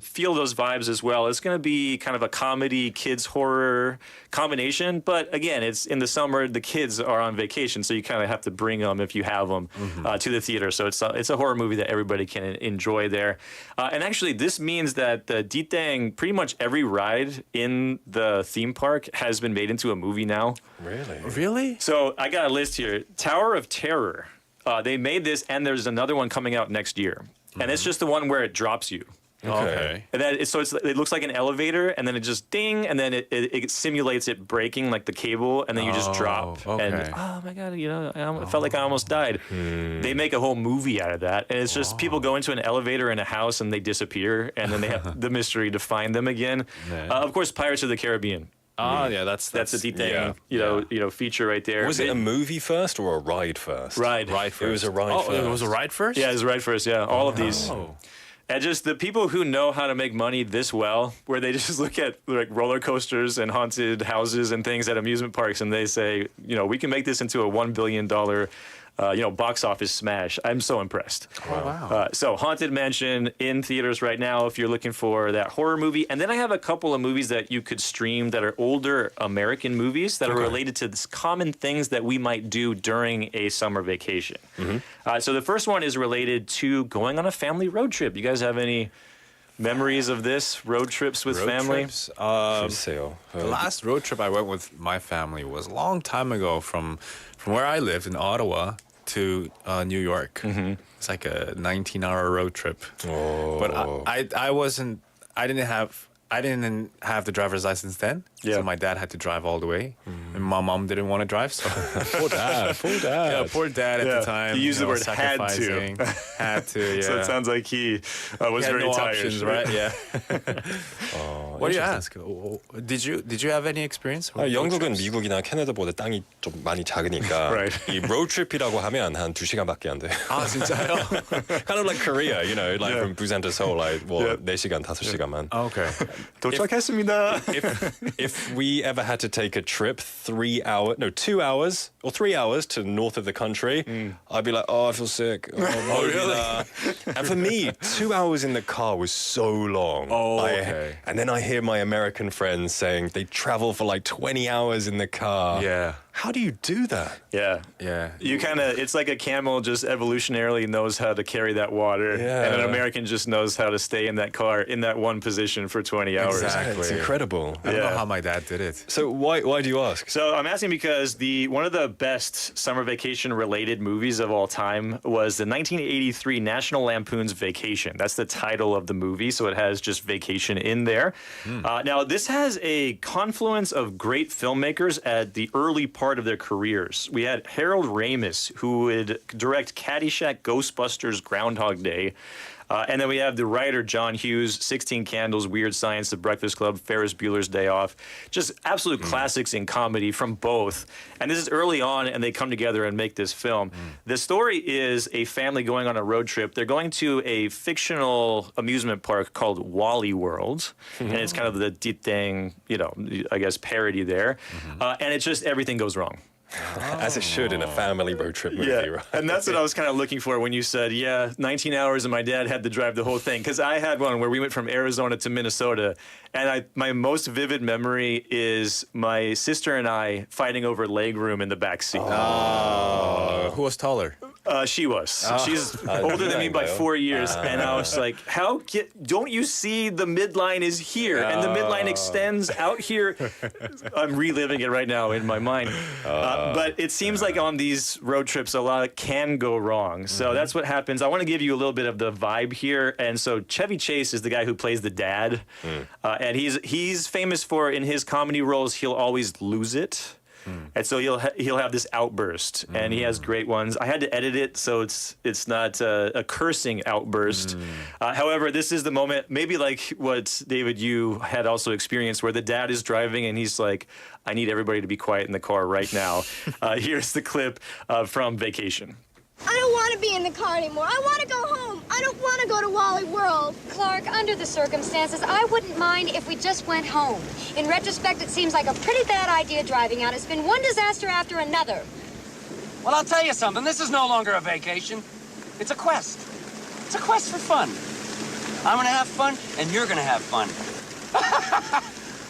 feel those vibes as well. It's going to be kind of a comedy, kids horror combination. But again, it's in the summer. The kids are on vacation, so you kind of have to bring them if you have them to the theater. So it's a horror movie that everybody can enjoy there. And actually, this means that the Ditang, pretty much every ride in the theme park has been made into a movie now. Really? So I got a list here. Tower of Terror. They made this, and there's another one coming out next year. And it's just the one where it drops you. Okay. And then it looks like an elevator, and then it just ding, and then it simulates it breaking like the cable, and then you just drop. Okay. And oh my god, I felt like I almost died. They make a whole movie out of that, and it's just people go into an elevator in a house and they disappear, and then they have the mystery to find them again. Of course, Pirates of the Caribbean. Yeah, that's a Ditang, feature right there. Was it a movie first or a ride first? Ride first. It was a ride first. It was a ride first? Yeah, it was a ride first. Yeah, all of these. And just the people who know how to make money this well, where they just look at like roller coasters and haunted houses and things at amusement parks, and they say, we can make this into a $1 billion box office smash. I'm so impressed. Wow. So Haunted Mansion in theaters right now if you're looking for that horror movie. And then I have a couple of movies that you could stream that are older American movies that are related to this common things that we might do during a summer vacation. So the first one is related to going on a family road trip. You guys have any Memories of this road trips with family. Trips? 글쎄요. The last road trip I went with my family was a long time ago from where I lived in Ottawa to New York. It's like a 19-hour road trip. But I didn't have the driver's license then. So my dad had to drive all the way. And my mom didn't want to drive, so poor dad. Yeah, poor dad at the time. He used the word had to. sacrificing. Had to, yeah. So it sounds like he was He had very no tired. options, right? Yeah. What do you ask? Did you have any experience? with road 영국은 trips? 미국이나 캐나다보다 땅이 좀 많이 작으니까 Right. 이 road trip이라고 하면 한 2시간밖에 안 돼. 아 진짜요? Kind of like Korea, you know, like from Busan to Seoul, like 뭐 4시간, 5시간만. Okay. 도착했습니다. If we ever had to take a trip 2 hours or 3 hours to north of the country, I'd be like, oh, I feel sick. Oh, really? And for me, 2 hours in the car was so long. Oh, okay. And then I hear my American friends saying they travel for like 20 hours in the car. Yeah. How do you do that? Yeah. Yeah. You kind of, it's like a camel just evolutionarily knows how to carry that water. Yeah. And an American just knows how to stay in that car in that one position for 20 hours. Exactly. It's incredible. I don't know how my dad did it. So why do you ask? So I'm asking because one of the best summer vacation related movies of all time was the 1983 National Lampoon's Vacation. That's the title of the movie, so it has just vacation in there. Now this has a confluence of great filmmakers at the early part of their careers. We had Harold Ramis, who would direct Caddyshack, Ghostbusters, Groundhog Day. And then we have the writer John Hughes, 16 Candles, Weird Science, The Breakfast Club, Ferris Bueller's Day Off. Just absolute classics in comedy from both. And this is early on, and they come together and make this film. The story is a family going on a road trip. They're going to a fictional amusement park called Wally World. And it's kind of the Ditang, I guess, parody there. And it's just everything goes wrong. As it should in a family road trip movie, right? And that's what I was kind of looking for when you said, 19 hours and my dad had to drive the whole thing. Because I had one where we went from Arizona to Minnesota. And my most vivid memory is my sister and I fighting over legroom in the back seat. Who was taller? She was. She's older than me by 4 years. And I was like, don't you see the midline is here? And the midline extends out here. I'm reliving it right now in my mind. But it seems like on these road trips, a lot can go wrong. So that's what happens. I want to give you a little bit of the vibe here. And so Chevy Chase is the guy who plays the dad. And he's famous for, in his comedy roles, he'll always lose it. And so he'll have this outburst, and he has great ones. I had to edit it so it's not a cursing outburst. However, this is the moment, maybe like what David, you had also experienced, where the dad is driving and he's like, "I need everybody to be quiet in the car right now." Here's the clip from Vacation. I don't want to be in the car anymore. I want to go home. I don't want to go to Wally World. Clark, under the circumstances, I wouldn't mind if we just went home. In retrospect, it seems like a pretty bad idea driving out. It's been one disaster after another. Well, I'll tell you something. This is no longer a vacation. It's a quest. It's a quest for fun. I'm going to have fun, and you're going to have fun.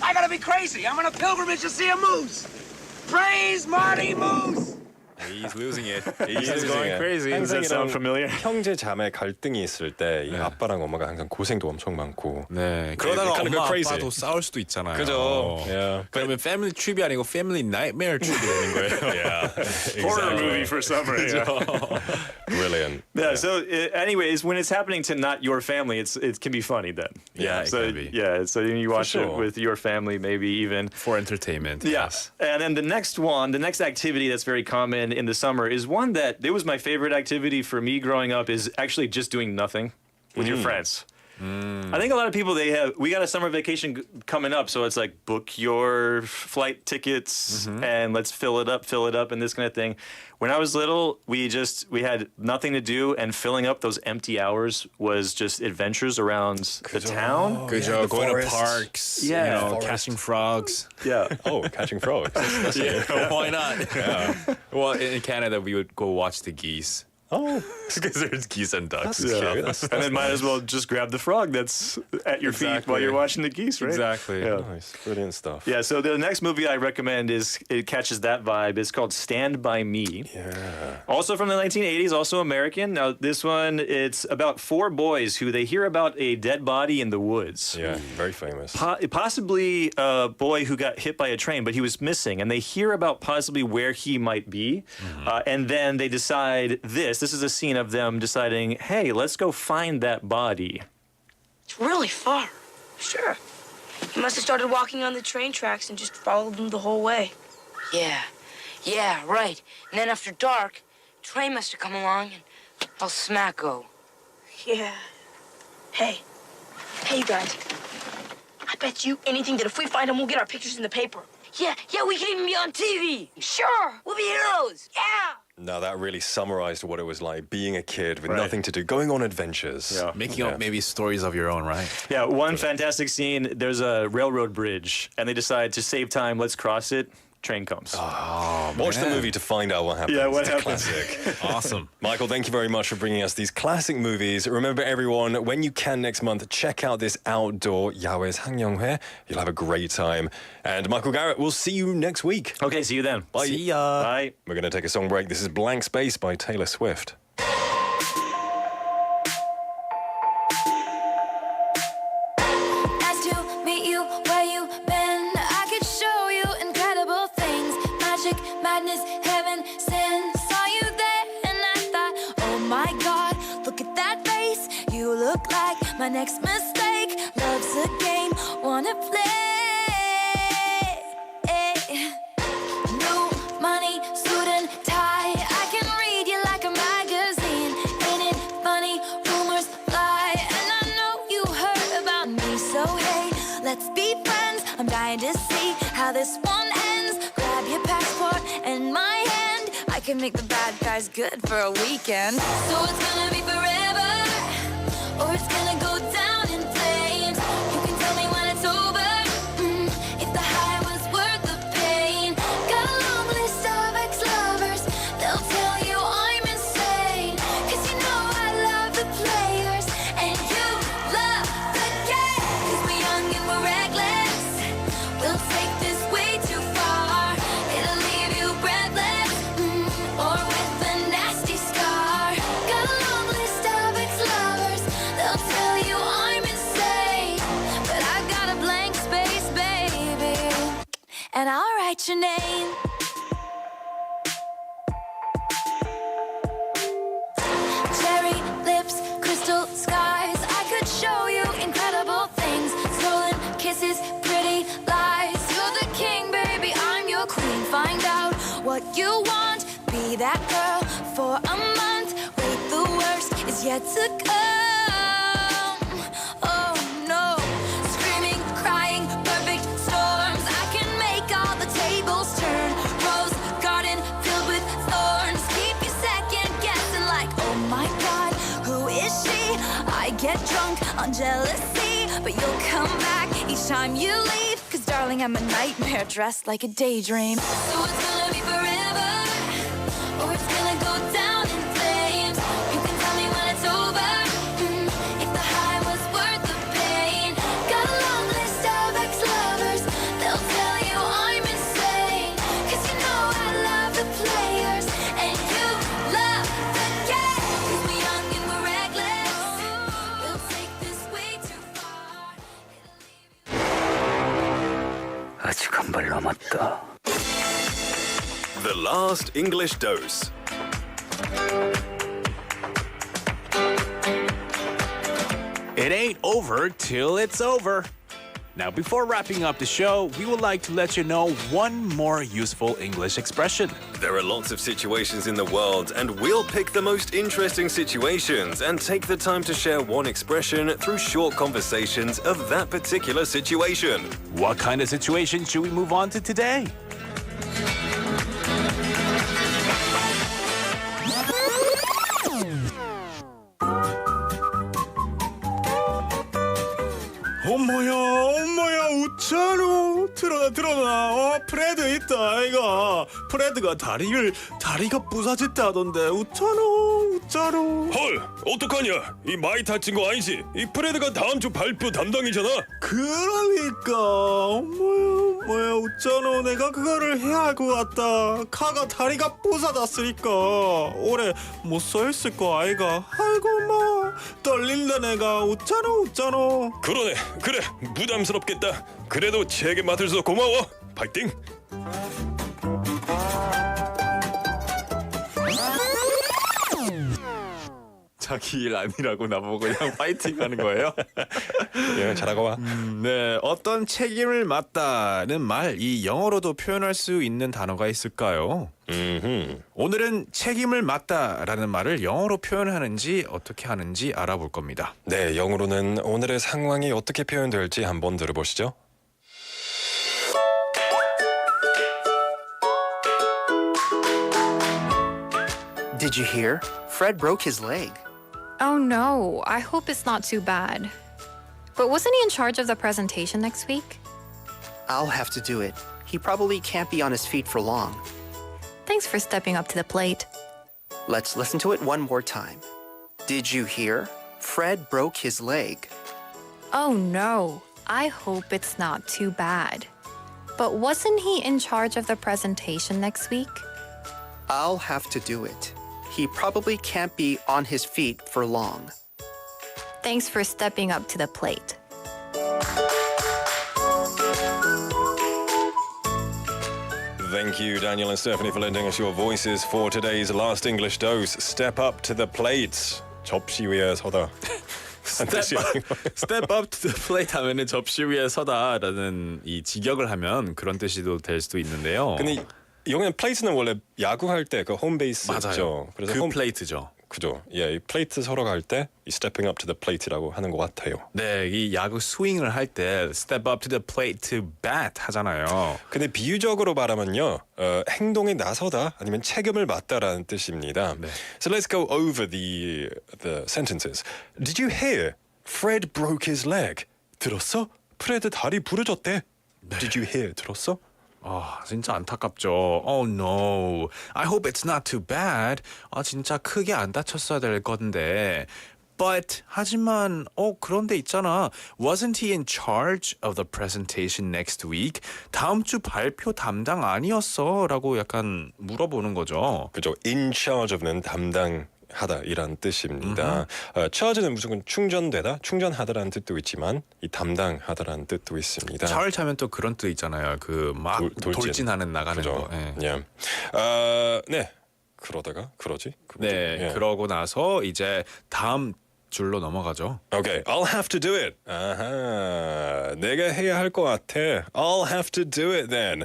I got to be crazy. I'm on a pilgrimage to see a moose. Praise Marty Moose. He's losing it. He's He's going crazy. Does that sound familiar? 형제 자매 갈등이 있을 때 이 아빠랑 엄마가 항상 고생도 엄청 많고. 네. 그러다가 kind of go 엄마 crazy. 아빠도 싸울 수도 있잖아요. 그죠. Yeah. 그러면 패밀리 트립이 아니고 패밀리 나이트메어 트립이 되는 거예요. Yeah. Horror movie for summer. Brilliant. Yeah. So, anyways, when it's happening to not your family, it can be funny then. Yeah, it so can be. yeah. So you watch it sure. with your family, maybe even For entertainment. Yes. And then the next activity that's very common in the summer is one that it was my favorite activity for me growing up is actually just doing nothing with your friends. I think a lot of people, we got a summer vacation coming up, so it's like book your flight tickets and let's fill it up and this kind of thing. When I was little, we had nothing to do, and filling up those empty hours was just adventures around the town. Good job. Going to parks. Yeah. Catching frogs. Yeah. Oh, catching frogs. That's Yeah, why not? Yeah. Well, in Canada, we would go watch the geese. Oh, because there's geese and ducks. And then might as well just grab the frog that's at your feet while you're watching the geese, right? Exactly. Yeah. Nice, brilliant stuff. Yeah, so the next movie I recommend it catches that vibe. It's called Stand By Me. Yeah. Also from the 1980s, also American. Now this one, it's about 4 boys who they hear about a dead body in the woods. Yeah, very famous. Possibly a boy who got hit by a train, but he was missing. And they hear about possibly where he might be. And then they decide this is a scene of them deciding, hey, let's go find that body. It's really far. Sure. He must have started walking on the train tracks and just followed them the whole way. Yeah, right. And then after dark, train must have come along and all smacko. Yeah. Hey, you guys. I bet you anything that if we find him, we'll get our pictures in the paper. Yeah, we can even be on TV. Sure, we'll be heroes. Yeah. Now that really summarized what it was like being a kid with nothing to do, going on adventures. Yeah. Making up maybe stories of your own, right? Yeah, one fantastic scene, there's a railroad bridge, and they decide to save time, let's cross it. Train comes. Oh, watch the movie to find out what happens. Yeah, what It's a happens. classic. Awesome. Michael, thank you very much for bringing us these classic movies. Remember, everyone, when you can next month, check out this outdoor 야외 상영회. You'll have a great time. And Michael Garrett, we'll see you next week. Okay, see you then. Bye. See ya. Bye. We're going to take a song break. This is Blank Space by Taylor Swift. Nice to meet you where you been. I could show you incredible things. Magic, madness, heaven, sin. Saw you there and I thought, oh my God, look at that face. You look like my next mistake. Love's a game, wanna play. New money, suit and tie. I can read you like a magazine. Ain't it funny? Rumors fly, and I know you heard about me. So hey, let's be friends. I'm dying to see how this one ends. Grab your passport and my hand. I can make the bad guys good for a weekend. So it's gonna be forever, or it's gonna go down in flames. You can tell me when it's over. If the high was worth the pain. Got a long list of ex-lovers. They'll tell you I'm insane. 'Cause you know I love the players and you love the game. 'Cause we're young and we're reckless. We'll take this way too far. It'll leave you breathless, or with a nasty scar. Got a long list of ex-lovers. They'll tell you I'm insane. But I've got a blank space, baby, and I'll write your name. Cherry lips, crystal skies. I could show you incredible things. Stolen kisses, pretty lies. You're the king, baby, I'm your queen. Find out what you want. Be that girl for a month. Wait, the worst is yet to come. Oh no. Screaming, crying, perfect storms. I can make all the tables turn. Rose garden filled with thorns. Keep you second guessing like, oh my God, who is she? I get drunk on jealousy, but you'll come back each time you leave. 'Cause darling, I'm a nightmare dressed like a daydream. So it's gonna be forever, or it's gonna go down in flames. You can tell me when it's over. If the high was worth the pain. Got a long list of ex-lovers. They'll tell you I'm insane. 'Cause you know I love the players and you love the game. 'Cause we're young and we're reckless. We'll take this way too far. 아직 한 발 남았다. The Last English Dose. It ain't over till it's over. Now, before wrapping up the show, we would like to let you know one more useful English expression. There are lots of situations in the world, and we'll pick the most interesting situations and take the time to share one expression through short conversations of that particular situation. What kind of situation should we move on to today? 엄마야 우짜로 들어나 프레드 있다 아이가 프레드가 다리가 부서졌다던데 우짜로 웃자노. 헐, 어떡하냐? 이 많이 다친 거 아니지? 이 프레드가 다음 주 발표 담당이잖아. 그러니까 뭐야 웃자노. 내가 그거를 해야 할 것 같다. 카가 다리가 부사졌으니까 올해 못 써 있을 거 아이가. 아이고 뭐 떨린다 내가. 웃자노. 그러네. 그래, 부담스럽겠다. 그래도 책임 맡아줘서 고마워. 파이팅. 자기 일 아니라고 나보고 그냥 파이팅 하는 거예요? 예, 잘하고 와. 네, 어떤 책임을 맡다는 말, 이 영어로도 표현할 수 있는 단어가 있을까요? 오늘은 책임을 맡다라는 말을 영어로 표현하는지 어떻게 하는지 알아볼 겁니다. 네, 영어로는 오늘의 상황이 어떻게 표현될지 한번 들어보시죠. Did you hear? Fred broke his leg. Oh no, I hope it's not too bad. But wasn't he in charge of the presentation next week? I'll have to do it. He probably can't be on his feet for long. Thanks for stepping up to the plate. Let's listen to it one more time. Did you hear? Fred broke his leg. Oh no, I hope it's not too bad. But wasn't he in charge of the presentation next week? I'll have to do it. He probably can't be on his feet for long. Thanks for stepping up to the plate. Thank you, Daniel and Stephanie, for lending us your voices for today's last English dose. Step up to the plate. 접시 위에 서다. Step up to the plate 하면은 접시 위에 서다라는 이 직역을 하면 그런 뜻이도 될 수도 있는데요. 근데 영어는 플레이트는 원래 야구할 때 그 홈베이스죠. 맞아요. 그래서 그 플레이트죠. 그죠. 예, 이 플레이트 서러 갈 때 이 stepping up to the plate라고 하는 것 같아요. 네, 이 야구 스윙을 할 때 step up to the plate to bat 하잖아요. 근데 비유적으로 말하면요, 행동에 나서다 아니면 책임을 맡다라는 뜻입니다. 네. So let's go over the sentences. Did you hear? Fred broke his leg. 들었어? 프레드 다리 부러졌대. 네. Did you hear? 들었어? 아, 진짜 안타깝죠. Oh no. I hope it's not too bad. 아, 진짜 크게 안 다쳤어야 될 건데. But 하지만 그런데 있잖아. Wasn't he in charge of the presentation next week? 다음 주 발표 담당 아니었어? 라고 약간 물어보는 거죠. 그죠. In charge of는 담당하다 이란 뜻입니다. charge는 무조건 충전되다, 충전하다라는 뜻도 있지만 이 담당하다라는 뜻도 있습니다. charge 하면 또 그런 뜻 있잖아요. 그 막 돌진하는 나가는 그죠. 거. 네. 네. 그러다가 그러지. 네, 예. 그러고 나서 이제 다음 줄로 넘어가죠. Okay, I'll have to do it. 아하, 내가 해야 할 것 같아. I'll have to do it then.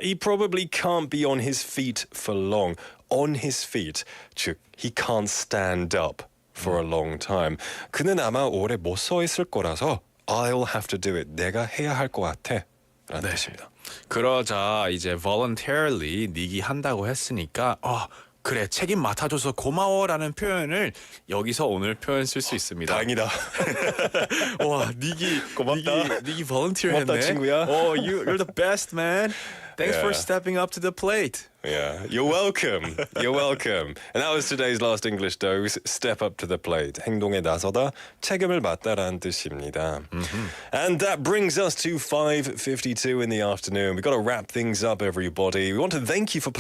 He probably can't be on his feet for long. On his feet, 즉 he can't stand up for a long time. 그는 아마 오래 못 서 있을 거라서 I'll have to do it. 내가 해야 할 것 같아. 라는 뜻입니다. 그러자 이제 voluntarily 니기 한다고 했으니까 그래 책임 맡아줘서 고마워라는 표현을 여기서 오늘 표현 쓸 수 있습니다. 다행이다. 와 니기 고맙다. 니기 volunteer 했네. 고맙다 친구야. You're the best man. Thanks for stepping up to the plate. Yeah, you're welcome. You're welcome. And that was today's last English dose. Step up to the plate. 행동에 나서다, 책임을 맡다라는 뜻입니다. And that brings us to 5:52 in the afternoon. We've got to wrap things up, everybody. We want to thank you for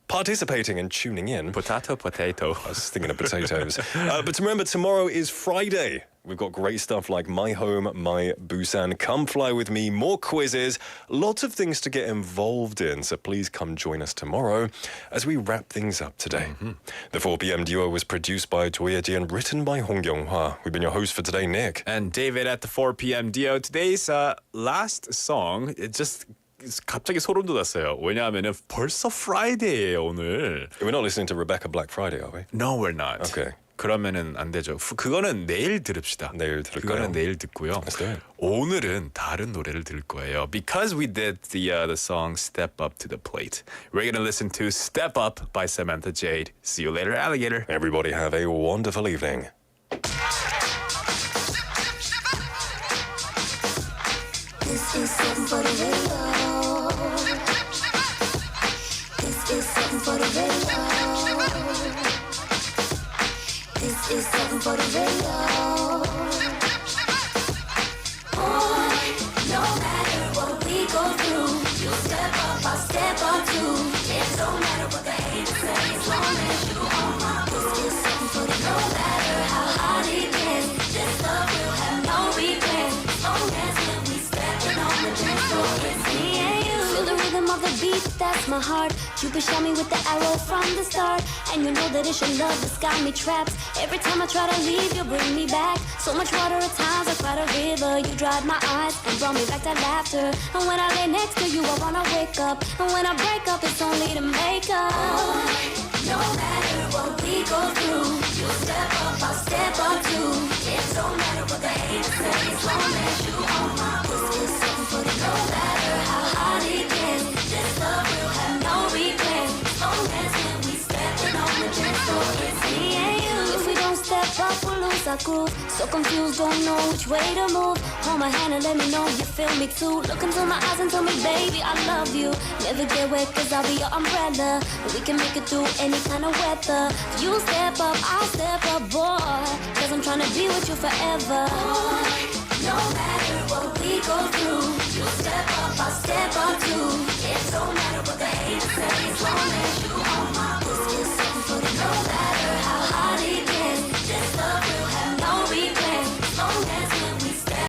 participating and tuning in. Potato. I was thinking of potatoes. But remember, tomorrow is Friday. We've got great stuff like My Home, My Busan. Come fly with me. More quizzes. Lots of things to get involved in. So please come join us tomorrow as we wrap things up today. The 4 p.m. duo was produced by 조예지 and written by Hong Kyung-hwa. We've been your host for today, Nick. And David at the 4 p.m. duo. Today's last song, it just 갑자기 소름 돋았어요. 왜냐하면은 벌써 Friday예요 오늘. We're not listening to Rebecca Black Friday, are we? No, we're not. Okay. 그러면은 안 되죠. 그거는 내일 들읍시다. 내일 들을까요? 그거는 내일 듣고요. Let's do it. 오늘은 다른 노래를 들을 거예요. Because we did the song Step Up to the Plate. We're going to listen to Step Up by Samantha Jade. See you later, alligator. Everybody have a wonderful evening. This is something for the radio. This is something for the radio. is something for the radio. Boy, no matter what we go through, you step up, I'll step up too. It don't matter what the haters say, as long as you on my book. This is something for the no matter how hard it gets. This love will have no regrets. As long as when we stepping on the dance floor, it's me and you. Feel the rhythm of the beat, that's my heart. Cupid shot me with the arrow from the start. And you know that it's your love that's got me trapped. Every time I try to leave, you bring me back. So much water at times, I cried a river. You dried my eyes and brought me back to laughter. And when I lay next to you, I wanna wake up. And when I break up, it's only to make up. No matter what we go through, you step up, I'll step up too. It don't matter what the haters say, as long as you on my book. This is something for the no matter how hard it gets. This love will have no regrets. As long as when we stepping on the dance floor, it's me and you. If we don't step up, we'll lose our groove. So confused, don't know which way to move. Hold my hand and let me know you feel me too. Look into my eyes and tell me, baby, I love you. Never get wet, cause I'll be your umbrella. We can make it through any kind of weather. You step up, I'll step up, boy. Cause I'm trying to be with you forever. Boy, no matter what we go through, you step up, I'll step up